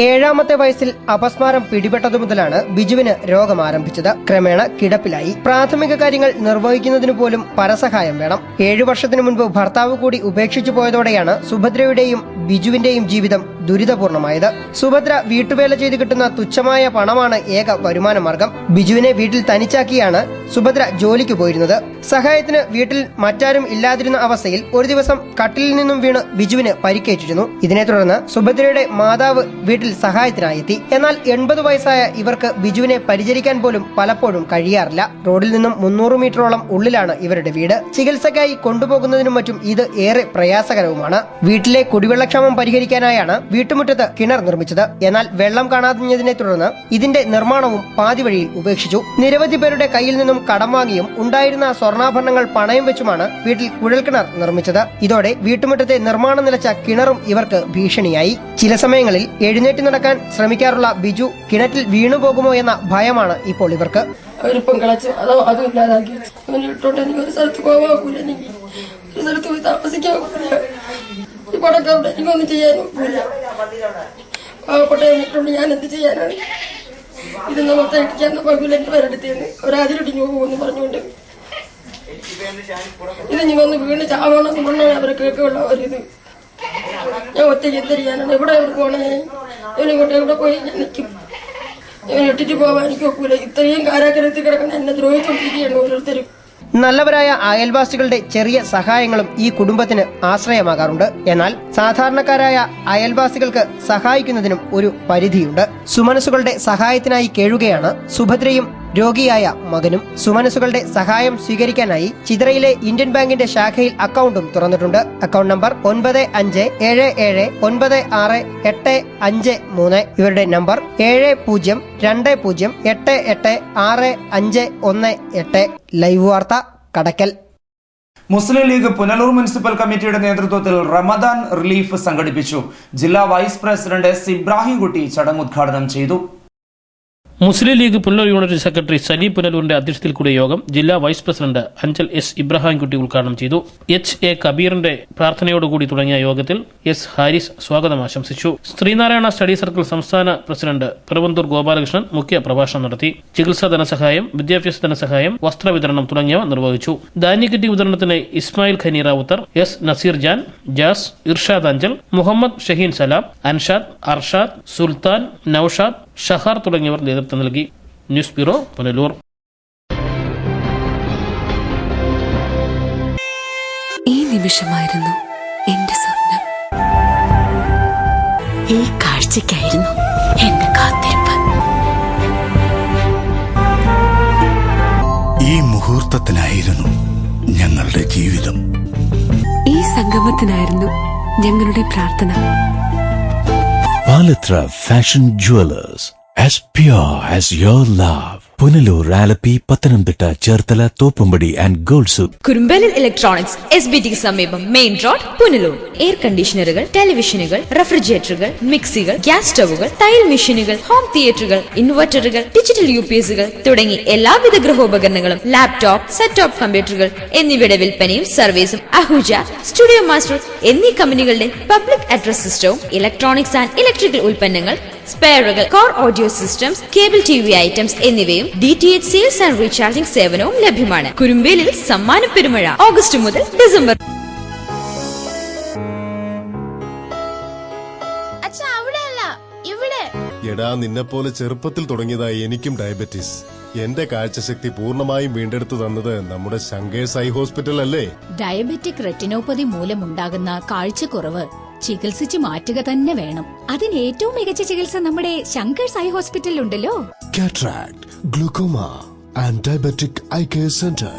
7ാമത്തെ വയസ്സിൽ അപസ്മാരം പിടിപെട്ടതു മുതലാണ് ബിജുവിന് രോഗം ആരംഭിച്ചത്. ക്രമേണ കിടപ്പിലായി. പ്രാഥമിക കാര്യങ്ങൾ നിർവഹിക്കുന്നതിനു പോലും പരസഹായം വേണം. 7 വർഷത്തിനു മുൻപ് ഭർത്താവ് കൂടി ഉപേക്ഷിച്ചു പോയതോടെയാണ് സുഭദ്രയുടെയും ബിജുവിന്റെയും ജീവിതം ദുരിതപൂർണമായത്. സുഭദ്ര വീട്ടുവേല ചെയ്ത് കിട്ടുന്ന തുച്ഛമായ പണമാണ് ഏക വരുമാന മാർഗം. ബിജുവിനെ വീട്ടിൽ തനിച്ചാക്കിയാണ് സുഭദ്ര ജോലിക്ക് പോയിരുന്നത്. സഹായത്തിന് വീട്ടിൽ മറ്റാരും ഇല്ലാതിരുന്ന അവസ്ഥയിൽ ഒരു ദിവസം കട്ടിലിൽ നിന്നും വീണ് ബിജുവിന് പരിക്കേറ്റിരുന്നു. ഇതിനെ തുടർന്ന് സുഭദ്രയുടെ മാതാവ് വീട്ടിൽ സഹായത്തിനായി എത്തി. എന്നാൽ 80 വയസ്സായ ഇവർക്ക് ബിജുവിനെ പരിചരിക്കാൻ പോലും പലപ്പോഴും കഴിയാറില്ല. റോഡിൽ നിന്നും 300 മീറ്ററോളം ഉള്ളിലാണ് ഇവരുടെ വീട്. ചികിത്സയ്ക്കായി കൊണ്ടുപോകുന്നതിനും മറ്റും ഇത് ഏറെ പ്രയാസകരവുമാണ്. വീട്ടിലെ കുടിവെള്ളക്ഷാമം പരിഹരിക്കാനായാണ് വീട്ടുമുറ്റത്ത് കിണർ നിർമ്മിച്ചത്. എന്നാൽ വെള്ളം കാണാതിഞ്ഞതിനെ തുടർന്ന് ഇതിന്റെ നിർമ്മാണവും പാതിവഴിയിൽ ഉപേക്ഷിച്ചു. നിരവധി പേരുടെ കയ്യിൽ നിന്നും കടം വാങ്ങിയും ഉണ്ടായിരുന്ന സ്വർണ്ണാഭരണങ്ങൾ പണയം വെച്ചുമാണ് വീട്ടിൽ കുഴൽക്കിണർ നിർമ്മിച്ചത്. ഇതോടെ വീട്ടുമുറ്റത്തെ നിർമ്മാണം നിലച്ച കിണറും ഇവർക്ക് ഭീഷണിയായി. ചില സമയങ്ങളിൽ എഴുന്നേറ്റ് നടക്കാൻ ശ്രമിക്കാറുള്ള ബിജു കിണറ്റിൽ വീണുപോകുമോ എന്ന ഭയമാണ് ഇപ്പോൾ ഇവർക്ക്. അവരിപ്പം കളച്ചു അതോ അതും ഇല്ലാതാക്കി ഇട്ടോണ്ട് എനിക്ക് ഒരു സ്ഥലത്ത് പോകാൻ, എനിക്ക് ഒരു സ്ഥലത്ത് പോയി താമസിക്കാൻ, പടക്കവിടെ എനിക്കൊന്നും ചെയ്യാനും പാവപ്പെട്ട ഇട്ടോണ്ട് ഞാൻ എന്ത് ചെയ്യാനാണ്? ഇതൊന്നും മൊത്തം ഇടിക്കാൻ പോകില്ല. എന്റെ പേരെടുത്തേന്ന് അവരാതിരിടിഞ്ഞു പോകുമെന്ന് പറഞ്ഞുകൊണ്ട് ഇത് നിങ്ങൊന്ന് വീണ് ചാവണം കൊണ്ടാണ് അവരൊക്കെ ഉള്ള ഒരിത്. ഞാൻ ഒറ്റയ്ക്ക് എന്ത് ചെയ്യാനാണ്? എവിടെ പോണേ? ഇവനിങ്ങോട്ട് എവിടെ പോയി ഞാൻ നിൽക്കും? ഇവനെ ഇട്ടിട്ട് പോവാൻ എനിക്ക് ഒക്കൂല. ഇത്രയും കാരാഗ്രഹത്തിൽ കിടക്കുന്ന എന്നെ ദ്രോഹിച്ചുകൊണ്ടിരിക്കുകയാണ് ഓരോരുത്തരും. നല്ലവരായ അയൽവാസികളുടെ ചെറിയ സഹായങ്ങളും ഈ കുടുംബത്തിന് ആശ്രയമാകാറുണ്ട്. എന്നാൽ സാധാരണക്കാരായ അയൽവാസികൾക്ക് സഹായിക്കുന്നതിനും ഒരു പരിധിയുണ്ട്. സുമനസുകളുടെ സഹായത്തിനായി കേഴുകയാണ് സുഭദ്രയും രോഗിയായ മകനും. സുമനസുകളുടെ സഹായം സ്വീകരിക്കാനായി ചിതറയിലെ ഇന്ത്യൻ ബാങ്കിന്റെ ശാഖയിൽ അക്കൗണ്ടും തുറന്നിട്ടുണ്ട്. Account number 9577968553. ഇവരുടെ നമ്പർ 7020886518. ലൈവ് വാർത്ത, കടക്കൽ. മുസ്ലിം ലീഗ് പുനലൂർ മുനിസിപ്പൽ കമ്മിറ്റിയുടെ നേതൃത്വത്തിൽ റമദാൻ റിലീഫ് സംഘടിപ്പിച്ചു. ജില്ലാ വൈസ് പ്രസിഡന്റ് S ഇബ്രാഹിംകുട്ടി ചടങ്ങ് ഉദ്ഘാടനം ചെയ്തു. മുസ്ലിം ലീഗ് പുനലൂർ യൂണിറ്റ് സെക്രട്ടറി സലീം പുനലൂരിന്റെ അധ്യക്ഷതയിൽ കൂടിയ യോഗം ജില്ലാ vice president Anchal S Ibrahimkutty ഉദ്ഘാടനം ചെയ്തു. HA കബീറിന്റെ പ്രാർത്ഥനയോടുകൂടി തുടങ്ങിയ യോഗത്തിൽ S ഹാരിസ് സ്വാഗതം ആശംസിച്ചു. ശ്രീനാരായണ സ്റ്റഡി സർക്കിൾ സംസ്ഥാന പ്രസിഡന്റ് പിറവന്തൂർ ഗോപാലകൃഷ്ണൻ മുഖ്യ പ്രഭാഷണം നടത്തി. ചികിത്സാ ധനസഹായം, വിദ്യാഭ്യാസ ധനസഹായം, വസ്ത്രവിതരണം തുടങ്ങിയവ നിർവഹിച്ചു. ധാന്യക്കിറ്റ് വിതരണത്തിന് ഇസ്മായിൽ ഖനി റാവുത്തർ, S നസീർ ജാൻ, ജാസ്, ഇർഷാദ് അഞ്ചൽ, മുഹമ്മദ് ഷഹീൻ സലാം, അൻഷാദ്, അർഷാദ്, സുൽത്താൻ, നൌഷാദ്, ഷഹാർ തുടങ്ങിയവർ നേതൃത്വം നൽകി. News bureau, Punalur. ഈ നിമിഷമായിരുന്നു എന്റെ സ്വപ്നം. ഈ കാഴ്ചയ്ക്കായിരുന്നു എന്റെ കാത്തിരിപ്പ്. ഈ മുഹൂർത്തത്തിനായിരുന്നു ഞങ്ങളുടെ ജീവിതം. ഈ സംഗമത്തിനായിരുന്നു ഞങ്ങളുടെ പ്രാർത്ഥന. Pallatra Fashion Jewelers. As pure as your love. Punalur, Alapi, Pathanamthitta, Cherthala, Thoppambadi and Goldsuk. Kurumbelil electronics SBT സമീപം മെയിൻ റോഡ് പുനലൂർ. എയർ കണ്ടീഷണറുകൾ, ടെലിവിഷനുകൾ, റെഫ്രിജറേറ്ററുകൾ, മിക്സികൾ, ഗ്യാസ് സ്റ്റവുകൾ, തയ്യൽ മെഷീനുകൾ, ഹോം തിയേറ്ററുകൾ, ഇൻവെർട്ടറുകൾ, ഡിജിറ്റൽ UPSകൾ തുടങ്ങി എല്ലാവിധ ഗൃഹോപകരണങ്ങളും, ലാപ്ടോപ്പ്, സെറ്റ് ടോപ്പ് കമ്പ്യൂട്ടറുകൾ എന്നിവയുടെ വിൽപ്പനയും സർവീസും അഹൂജ, സ്റ്റുഡിയോ മാസ്റ്റർ എന്നീ കമ്പനികളുടെ പബ്ലിക് അഡ്രസ് സിസ്റ്റവും ഇലക്ട്രോണിക്സ് ആൻഡ് ഇലക്ട്രിക്കൽ ഉൽപ്പന്നങ്ങൾ, സ്പെയറുകൾ, core audio systems, cable TV items എന്നിവയും DTH സെയിൽസ് ആൻഡ് റീചാർജിംഗ് സേവനവും ലഭ്യമാണ്. കുരുമ്പേലിൽ സമ്മാന പെരുമഴ ഓഗസ്റ്റ് മുതൽ ഡിസംബർ. എടാ, നിന്നെപ്പോലെ ചെറുപ്പത്തിൽ തുടങ്ങിയതായി എനിക്കും ഡയബറ്റീസ്. എന്റെ കാഴ്ചശക്തി പൂർണ്ണമായും വീണ്ടെടുത്തു തന്നത് നമ്മുടെ ശങ്കേഴ്സ് ഐ ഹോസ്പിറ്റൽ അല്ലേ? ഡയബറ്റിക് റെറ്റിനോപ്പതി മൂലമുണ്ടാകുന്ന കാഴ്ചക്കുറവ് ചികിത്സിച്ച് മാറ്റുക തന്നെ വേണം. അതിന് ഏറ്റവും മികച്ച ചികിത്സ നമ്മുടെ ശങ്കേഴ്സ് ഐ ഹോസ്പിറ്റലിലുണ്ടല്ലോ. Cataract, glaucoma and diabetic eye care centre.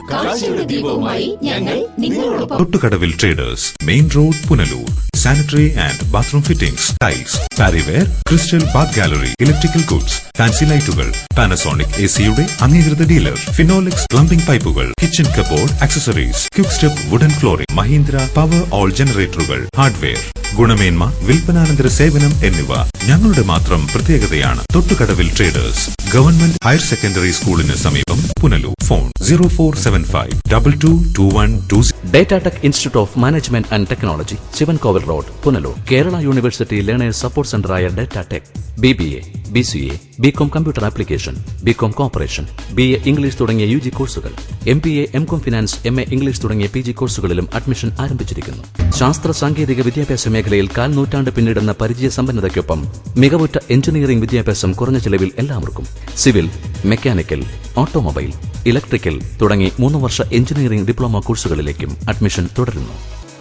Thottukadavil traders, main road, Punalur. Sanitary and bathroom fittings, tiles, Parryware, crystal bath gallery, electrical goods, fancy ലൈറ്റുകൾ, പാനസോണിക് AC-യുടെ അംഗീകൃത ഡീലർ, ഫിനോലിക്സ് പ്ലംബിംഗ് പൈപ്പുകൾ, kitchen cupboard accessories, quick step wooden flooring, Mahindra Powerol ജനറേറ്ററുകൾ, hardware, ഗുണമേന്മ, വിൽപ്പനാനന്തര സേവനം എന്നിവ ഞങ്ങളുടെ മാത്രം പ്രത്യേകതയാണ്. Thottukadavil traders, government higher secondary സ്കൂളിന് സമീപം, Punalur. Phone 0475 222120. ഡേറ്റാടെക് institute of management and technology, Sivankovil road, Punalur. Kerala university learners support സെന്ററായ Datatech BBA, BCA, BCom computer application, BCom corporation, BA English തുടങ്ങിയ UG കോഴ്സുകൾ, MPA, MCom finance, MA English തുടങ്ങിയ PG കോഴ്സുകളിലും admission ആരംഭിച്ചിരിക്കുന്നു. ശാസ്ത്ര സാങ്കേതിക വിദ്യാഭ്യാസ മേഖലയിൽ കാൽനൂറ്റാണ്ട് പിന്നിടുന്ന പരിചയ സമ്പന്നതയ്ക്കൊപ്പം മികവുറ്റ എഞ്ചിനീയറിംഗ് വിദ്യാഭ്യാസം കുറഞ്ഞ ചെലവിൽ എല്ലാവർക്കും. സിവിൽ, മെക്കാനിക്കൽ, ഓട്ടോമൊബൈൽ, ഇലക്ട്രിക്കൽ തുടങ്ങി 3 വർഷ എഞ്ചിനീയറിംഗ് ഡിപ്ലോമ കോഴ്സുകളിലേക്കും അഡ്മിഷൻ തുടരുന്നു.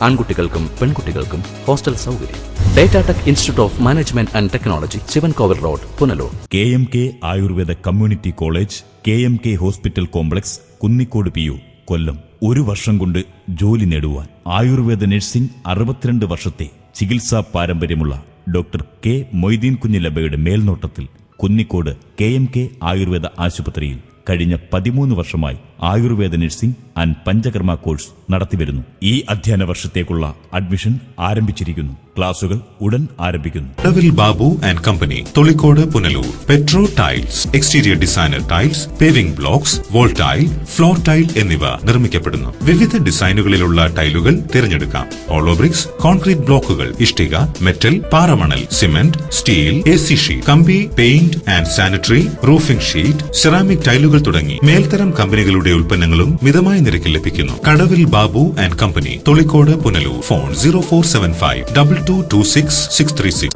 ആൺകുട്ടികൾക്കും പെൺകുട്ടികൾക്കും ഹോസ്റ്റൽ സൗകര്യം. Datatech institute of management and technology, Sivankovil road, Punalur. KMK Ayurveda community college, KMK hospital complex, Kunnicode PU, Kollam. 1 വർഷം കൊണ്ട് ജോലി നേടുവാൻ ആയുർവേദ നഴ്സിംഗ് 62 വർഷത്തെ ചികിത്സാ പാരമ്പര്യമുള്ള ഡോക്ടർ K മൊയ്തീൻ കുഞ്ഞ് ലബയുടെ മേൽനോട്ടത്തിൽ കുന്നിക്കോട് KMK ആയുർവേദ ആശുപത്രിയിൽ കഴിഞ്ഞ 13 വർഷമായി Ayurveda nursing and Panchakarma course നടത്തിവരുന്നു. ഈ അധ്യയന വർഷത്തേക്കുള്ള അഡ്മിഷൻ ആരംഭിച്ചിരിക്കുന്നു. ക്ലാസുകൾ ഉടൻ ആരംഭിക്കുന്നു. Kadavil Babu and company, Tholicode, Punalur. Petro tiles, exterior designer tiles, paving blocks, wall tile, floor tile എന്നിവ നിർമ്മിക്കപ്പെടുന്നു. വിവിധ ഡിസൈനുകളിലുള്ള ടൈലുകൾ തിരഞ്ഞെടുക്കാം. ഹോളോ ബ്രിക്സ്, കോൺക്രീറ്റ് ബ്ലോക്കുകൾ, ഇഷ്ടിക, മെറ്റൽ, പാറമണൽ, സിമന്റ്, സ്റ്റീൽ, AC ഷീറ്റ്, കമ്പി, paint and sanitary, roofing sheet, ceramic ടൈലുകൾ തുടങ്ങി മേൽത്തരം കമ്പനികളുടെ ഉൽപ്പന്നങ്ങളും മിതമായ നിരക്കിൽ ലഭിക്കുന്നു. Kadavil Babu and company, Tholicode, Punalur. Phone 0475 2226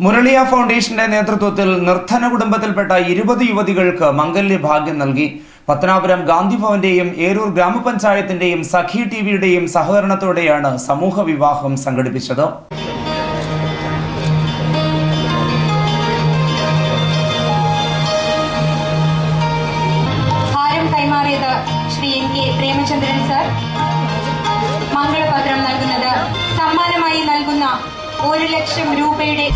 Muraliya ഫൗണ്ടേഷന്റെ നേതൃത്വത്തിൽ നിർധന കുടുംബത്തിൽപ്പെട്ട 20 യുവതികൾക്ക് മംഗല്യ ഭാഗ്യം നൽകി. പത്തനാപുരം ഗാന്ധിഭവന്റെയും ഏരൂർ ഗ്രാമപഞ്ചായത്തിന്റെയും സഖി TVയുടെയും സഹകരണത്തോടെയാണ് സമൂഹ വിവാഹം സംഘടിപ്പിച്ചത്. കൈമാറിയത് ശ്രീ NK പ്രേമചന്ദ്രൻ സർ. മംഗളപത്രം നൽകുന്നത് സമ്മാനമായി നൽകുന്ന 1 ലക്ഷം രൂപയുടെ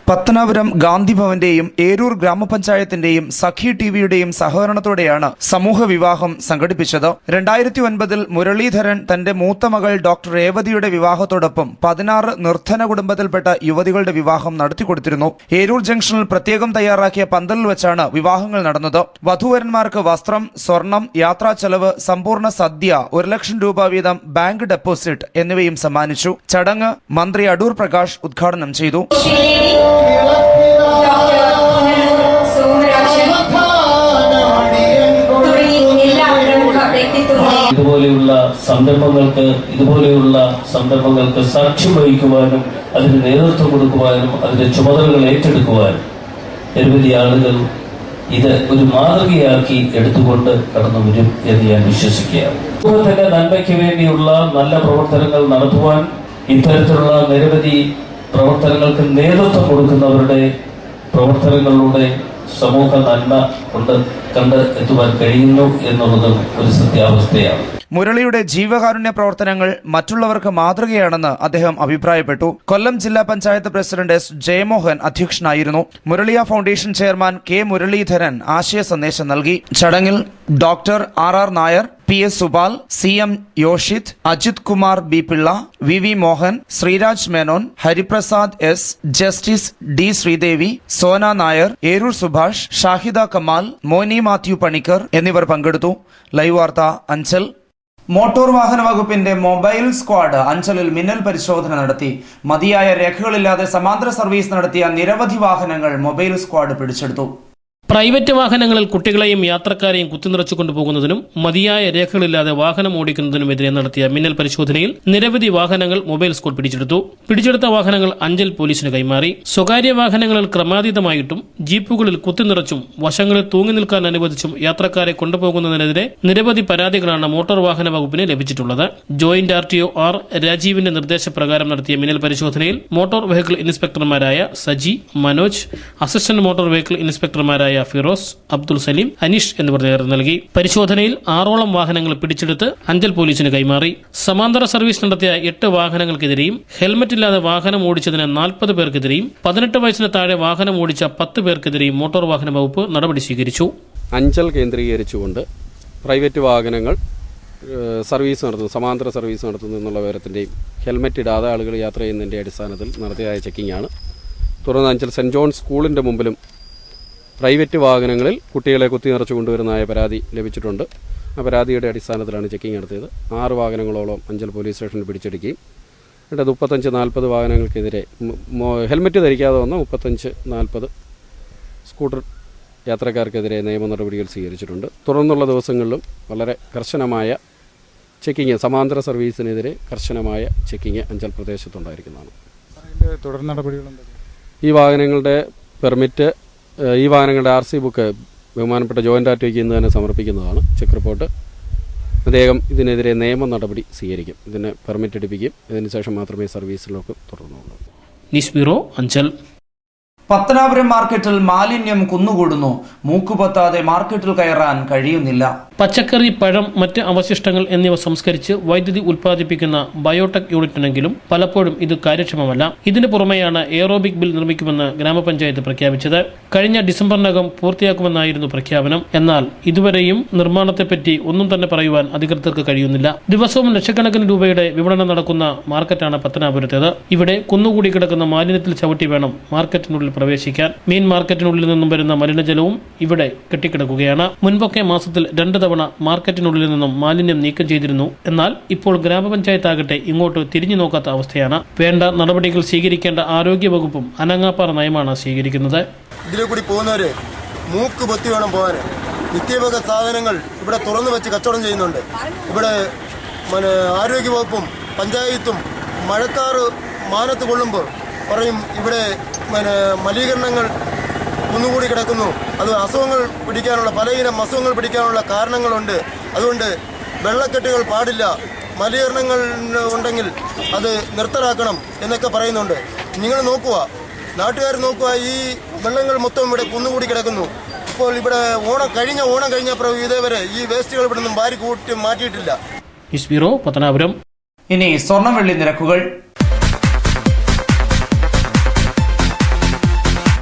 പത്തനാപുരം ഗാന്ധിഭവന്റെയും ഏരൂർ ഗ്രാമപഞ്ചായത്തിന്റെയും സഖി TVയുടെയും സഹകരണത്തോടെയാണ് സമൂഹ വിവാഹം സംഘടിപ്പിച്ചത്. 2009 മുരളീധരൻ തന്റെ മൂത്ത മകൾ ഡോക്ടർ രേവതിയുടെ വിവാഹത്തോടൊപ്പം 16 നിർധന കുടുംബത്തിൽപ്പെട്ട യുവതികളുടെ വിവാഹം നടത്തിക്കൊടുത്തിരുന്നു. ഏരൂർ ജംഗ്ഷനിൽ പ്രത്യേകം തയ്യാറാക്കിയ പന്തലിൽ വെച്ചാണ് വിവാഹങ്ങൾ നടന്നത്. വധൂവരന്മാർക്ക് വസ്ത്രം, സ്വർണം, യാത്രാ ചെലവ്, സമ്പൂർണ്ണ സദ്യ, 1 ലക്ഷം രൂപ വീതം ബാങ്ക് ഡെപ്പോസിറ്റ് എന്നിവയും സമ്മാനിച്ചു. ചടങ്ങ് മന്ത്രി അടൂർ പ്രകാശ് ഉദ്ഘാടനം ചെയ്തു. ഇതുപോലെയുള്ള സംരംഭങ്ങൾക്ക് സാക്ഷ്യം വഹിക്കുവാനും അതിന് നേതൃത്വം കൊടുക്കുവാനും അതിന്റെ ചുമതലകൾ ഏറ്റെടുക്കുവാനും നിരവധി ആളുകൾ ഇത് ഒരു മാതൃകയാക്കി എടുത്തുകൊണ്ട് കടന്നു വരും എന്ന് ഞാൻ വിശ്വസിക്കുകയാണ്. സമൂഹത്തിന്റെ നന്മയ്ക്ക് വേണ്ടിയുള്ള നല്ല പ്രവർത്തനങ്ങൾ നടത്തുവാൻ ഇത്തരത്തിലുള്ള നിരവധി പ്രവർത്തനങ്ങൾക്ക് നേതൃത്വം കൊടുക്കുന്നവരുടെ പ്രവർത്തനങ്ങളിലൂടെ സമൂഹ നന്മ കൊണ്ട് കണ്ട് എത്തുവാൻ കഴിയുന്നു എന്നുള്ളതും ഒരു സത്യാവസ്ഥയാണ്. മുരളിയുടെ ജീവകാരുണ്യ പ്രവർത്തനങ്ങൾ മറ്റുള്ളവർക്ക് മാതൃകയാണെന്ന് അദ്ദേഹം അഭിപ്രായപ്പെട്ടു. കൊല്ലം ജില്ലാ പഞ്ചായത്ത് പ്രസിഡന്റ് എസ് ജയമോഹൻ അധ്യക്ഷനായിരുന്നു. Muraliya foundation chairman K Muraleedharan ആശയ സന്ദേശം നൽകി. ചടങ്ങിൽ doctor R Nair, P S Supal, C M Yoshith, Ajith Kumar B Pillai, V V Mohan, Sreeraj Menon, Hariprasad S, justice D Sreedevi, Sona Nair, Eroor Subhash, Shahida Kamal, Moni Mathew Panicker എന്നിവർ പങ്കെടുത്തു. ലൈവ് വാർത്ത അഞ്ചൽ. മോട്ടോർ വാഹന വകുപ്പിന്റെ മൊബൈൽ സ്ക്വാഡ് അഞ്ചലിൽ മിന്നൽ പരിശോധന നടത്തി. മതിയായ രേഖകളില്ലാതെ സമാന്തര സർവീസ് നടത്തിയ നിരവധി വാഹനങ്ങൾ മൊബൈൽ സ്ക്വാഡ് പിടിച്ചെടുത്തു. പ്രൈവറ്റ് വാഹനങ്ങളിൽ കുട്ടികളെയും യാത്രക്കാരെയും കുത്തിനിറച്ചു കൊണ്ടുപോകുന്നതിനും മതിയായ രേഖകളില്ലാതെ വാഹനം ഓടിക്കുന്നതിനുമെതിരെ നടത്തിയ മിന്നൽ പരിശോധനയിൽ നിരവധി വാഹനങ്ങൾ മൊബൈൽ സ്ക്വാഡ് പിടിച്ചെടുത്തു. പിടിച്ചെടുത്ത വാഹനങ്ങൾ അഞ്ചൽ പോലീസിന് കൈമാറി. സ്വകാര്യ വാഹനങ്ങളിൽ ക്രമാതീതമായിട്ടും ജീപ്പുകളിൽ കുത്തിനിറച്ചും വശങ്ങളിൽ തൂങ്ങി നിൽക്കാൻ അനുവദിച്ചും യാത്രക്കാരെ കൊണ്ടുപോകുന്നതിനെതിരെ നിരവധി പരാതികളാണ് മോട്ടോർ വാഹന വകുപ്പിന് ലഭിച്ചിട്ടുള്ളത്. ജോയിന്റ് RTO ആർ രാജീവിന്റെ നിർദ്ദേശപ്രകാരം നടത്തിയ മിന്നൽ പരിശോധനയിൽ മോട്ടോർ വെഹിക്കിൾ ഇൻസ്പെക്ടർമാരായ Saji, Manoj, assistant motor vehicle ഇൻസ്പെക്ടർമാരായ ഫിറോസ്, അബ്ദുൾ സലീം, അനീഷ് എന്നിവർ നേതൃത്വം നൽകി. പരിശോധനയിൽ 6ഓളം വാഹനങ്ങൾ പിടിച്ചെടുത്ത് അഞ്ചൽ പോലീസിന് കൈമാറി. സമാന്തര സർവീസ് നടത്തിയ 8 വാഹനങ്ങൾക്കെതിരെയും ഹെൽമറ്റില്ലാതെ വാഹനം ഓടിച്ചതിന് 40 പേർക്കെതിരെയും 18 വയസ്സിന് താഴെ വാഹനം ഓടിച്ച 10 പേർക്കെതിരെയും മോട്ടോർ വാഹന വകുപ്പ് നടപടി സ്വീകരിച്ചു. അഞ്ചൽ കേന്ദ്രീകരിച്ചുകൊണ്ട് പ്രൈവറ്റ് വാഹനങ്ങൾ സർവീസ് നടത്തുന്നു, സമാന്തര സർവീസ് നടത്തുന്നു എന്നുള്ള വിവരത്തിൻ്റെയും ഹെൽമറ്റ് ഇടാതെ ആളുകൾ യാത്ര ചെയ്യുന്നതിൻ്റെ അടിസ്ഥാനത്തിൽ നടത്തിയതായ ചെക്കിങ്ങാണ്. തുടർന്ന് അഞ്ചൽ സെൻറ് ജോൺ സ്കൂളിൻ്റെ മുമ്പിലും പ്രൈവറ്റ് വാഹനങ്ങളിൽ കുട്ടികളെ കുത്തി നിറച്ചു കൊണ്ടുവരുന്നതായ പരാതി ലഭിച്ചിട്ടുണ്ട്. ആ പരാതിയുടെ അടിസ്ഥാനത്തിലാണ് ചെക്കിംഗ് നടത്തിയത്. 6 വാഹനങ്ങളോളം അഞ്ചൽ പോലീസ് സ്റ്റേഷനിൽ പിടിച്ചെടുക്കുകയും എന്നിട്ട് 35-40 വാഹനങ്ങൾക്കെതിരെ ഹെൽമറ്റ് ധരിക്കാതെ വന്ന 35-40 സ്കൂട്ടർ യാത്രക്കാർക്കെതിരെ നിയമ നടപടികൾ സ്വീകരിച്ചിട്ടുണ്ട്. തുടർന്നുള്ള ദിവസങ്ങളിലും വളരെ കർശനമായ ചെക്കിങ്, സമാന്തര സർവീസിനെതിരെ കർശനമായ ചെക്കിങ് അഞ്ചൽ പ്രദേശത്തുണ്ടായിരിക്കുന്നതാണ്. തുടർ നടപടികളുണ്ട്. ഈ വാഹനങ്ങളുടെ പെർമിറ്റ്, ഈ വാഹനങ്ങളുടെ RC ബുക്ക് ബഹുമാനപ്പെട്ട ജോയിന്റ് RTOയ്ക്ക് ഇന്ന് തന്നെ സമർപ്പിക്കുന്നതാണ്. ചെക്ക് റിപ്പോർട്ട് അദ്ദേഹം ഇതിനെതിരെ നിയമ നടപടി സ്വീകരിക്കും. ഇതിന് പെർമിറ്റ് എടുപ്പിക്കും. ഇതിനുശേഷം മാത്രമേ സർവീസിലേക്ക് തുടർന്നുള്ളൂ. News bureau, Anchal. പത്തനാപുരം മാർക്കറ്റിൽ മാലിന്യം കുന്നുകൂടുന്നു. മൂക്കുപൊത്താതെ മാർക്കറ്റിൽ കയറാൻ കഴിയുന്നില്ല. പച്ചക്കറി, പഴം, മറ്റ് അവശിഷ്ടങ്ങൾ എന്നിവ സംസ്കരിച്ച് വൈദ്യുതി ഉൽപ്പാദിപ്പിക്കുന്ന ബയോടെക് യൂണിറ്റിനെങ്കിലും പലപ്പോഴും ഇത് കാര്യക്ഷമമല്ല. ഇതിനു പുറമെയാണ് എയറോബിക് ബിൽ നിർമ്മിക്കുമെന്ന് ഗ്രാമപഞ്ചായത്ത് പ്രഖ്യാപിച്ചത്. കഴിഞ്ഞ ഡിസംബറിനകം പൂർത്തിയാക്കുമെന്നായിരുന്നു പ്രഖ്യാപനം. എന്നാൽ ഇതുവരെയും നിർമ്മാണത്തെപ്പറ്റി ഒന്നും തന്നെ പറയുവാൻ അധികൃതർക്ക് കഴിയുന്നില്ല. ദിവസവും ലക്ഷക്കണക്കിന് രൂപയുടെ വിപണനം നടക്കുന്ന മാർക്കറ്റാണ് പത്തനാപുരത്തേത്. ഇവിടെ കുന്നുകൂടി കിടക്കുന്ന മാലിന്യത്തിൽ ചവിട്ടി വേണം മാർക്കറ്റിനുള്ളിൽ പ്രവേശിക്കാൻ. മീൻ മാർക്കറ്റിനുള്ളിൽ നിന്നും വരുന്ന മലിനജലവും ഇവിടെ കെട്ടിക്കിടക്കുകയാണ്. മുൻപൊക്കെ മാസത്തിൽ 2 തവണ മാർക്കറ്റിനുള്ളിൽ നിന്നും മാലിന്യം നീക്കം ചെയ്തിരുന്നു. എന്നാൽ ഇപ്പോൾ ഗ്രാമപഞ്ചായത്താകട്ടെ ഇങ്ങോട്ട് തിരിഞ്ഞു നോക്കാത്ത അവസ്ഥയാണ്. വേണ്ട നടപടികൾ സ്വീകരിക്കേണ്ട ആരോഗ്യ വകുപ്പും അനങ്ങാപ്പാറ നയമാണ് സ്വീകരിക്കുന്നത്. ഇതിലെ കൂടി പോകുന്നവര് മൂക്ക് പൊത്തി വേണം പോകാൻ. നിത്യോപയോഗ സാധനങ്ങൾ ഇവിടെ തുറന്നു വെച്ച് കച്ചവടം ചെയ്യുന്നുണ്ട്. ഇവിടെ ആരോഗ്യ വകുപ്പും പഞ്ചായത്തും മഴക്കാറ് മാനത്ത് കൊള്ളുമ്പോൾ പറയും ഇവിടെ മലിനീകരണങ്ങൾ കുന്നുകൂടി കിടക്കുന്നു, അത് അസുഖങ്ങൾ പിടിക്കാനുള്ള പലയിനം അസുഖങ്ങൾ പിടിക്കാനുള്ള കാരണങ്ങളുണ്ട്. അതുകൊണ്ട് വെള്ളക്കെട്ടുകൾ പാടില്ല, മലിനീകരണങ്ങൾ ഉണ്ടെങ്കിൽ അത് നിർത്തലാക്കണം എന്നൊക്കെ പറയുന്നുണ്ട്. നിങ്ങൾ നോക്കുക, നാട്ടുകാർ നോക്കുക, ഈ വെള്ളങ്ങൾ മൊത്തം ഇവിടെ കുന്നുകൂടി കിടക്കുന്നു. ഇപ്പോൾ ഇവിടെ ഓണം കഴിഞ്ഞപ്പോൾ ഇതേവരെ ഈ വേസ്റ്റുകൾ ഇവിടെ നിന്നും വാരി കൂട്ടി മാറ്റിയിട്ടില്ല. News bureau, Pathanapuram. ഇനി സ്വർണം വെള്ളി നിരക്കുകൾ.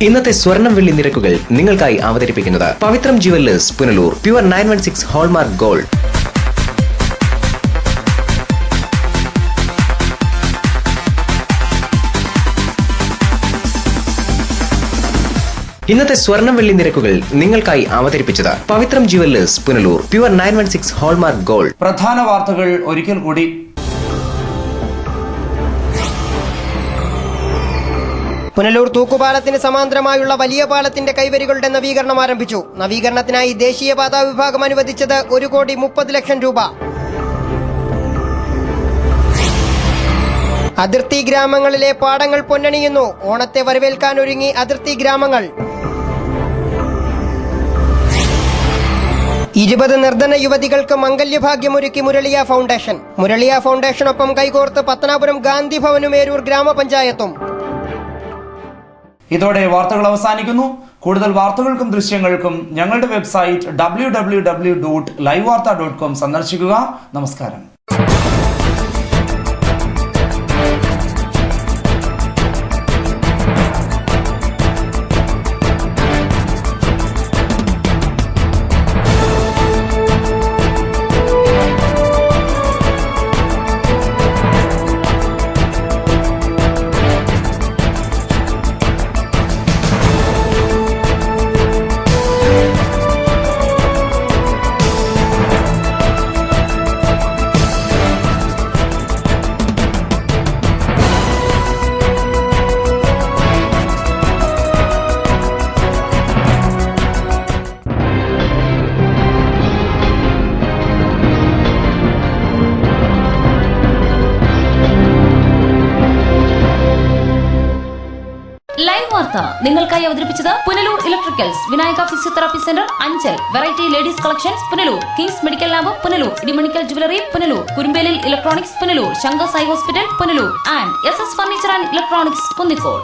ഇന്നത്തെ സ്വർണം വെള്ളി നിരക്കുകൾ നിങ്ങൾക്കായി അവതരിപ്പിക്കുന്നത് Pavithram jewellers, Punalur. Pure 916 hallmark gold. ഇന്നത്തെ സ്വർണം വെള്ളി നിരക്കുകൾ നിങ്ങൾക്കായി അവതരിപ്പിച്ചത് Pavithram jewellers, Punalur. Pure 916 hallmark gold. പ്രധാന വാർത്തകൾ ഒരിക്കൽ കൂടി. പുനലൂർ തൂക്കുപാലത്തിന് സമാന്തരമായുള്ള വലിയ പാലത്തിന്റെ കൈവരികളുടെ നവീകരണം ആരംഭിച്ചു. നവീകരണത്തിനായി ദേശീയപാതാ വിഭാഗം അനുവദിച്ചത് 1,30,00,000 രൂപ. അതിർത്തി ഗ്രാമങ്ങളിലെ പാടങ്ങൾ പൊന്നണിയുന്നു. ഓണത്തെ വരവേൽക്കാൻ ഒരുങ്ങി അതിർത്തി ഗ്രാമങ്ങൾ. 20 നിർധന യുവതികൾക്ക് മംഗല്യഭാഗ്യമൊരുക്കി മുരളിയ ഫൗണ്ടേഷൻ. മുരളിയ ഫൗണ്ടേഷനൊപ്പം കൈകോർത്ത് പത്തനാപുരം ഗാന്ധി ഭവനും ഏരൂർ ഗ്രാമപഞ്ചായത്തും. ഇതോടെ വാർത്തകൾ അവസാനിക്കുന്നു. കൂടുതൽ വാർത്തകൾക്കും ദൃശ്യങ്ങൾക്കും ഞങ്ങളുടെ വെബ്സൈറ്റ് www.livevarta.com സന്ദർശിക്കുക. നമസ്കാരം. ലൈവ് വാർത്ത നിങ്ങൾക്കായി അവതരിപ്പിച്ചത് Punalur electricals, Vinayaka physiotherapy centre, Anchal, variety ladies collections Punalur, kings medical lab Punalur, Idimannickal jewellery Punalur, Kurumbelil electronics Punalur, Shankar Sai hospital Punalur and SS furniture and electronics Kunnicode.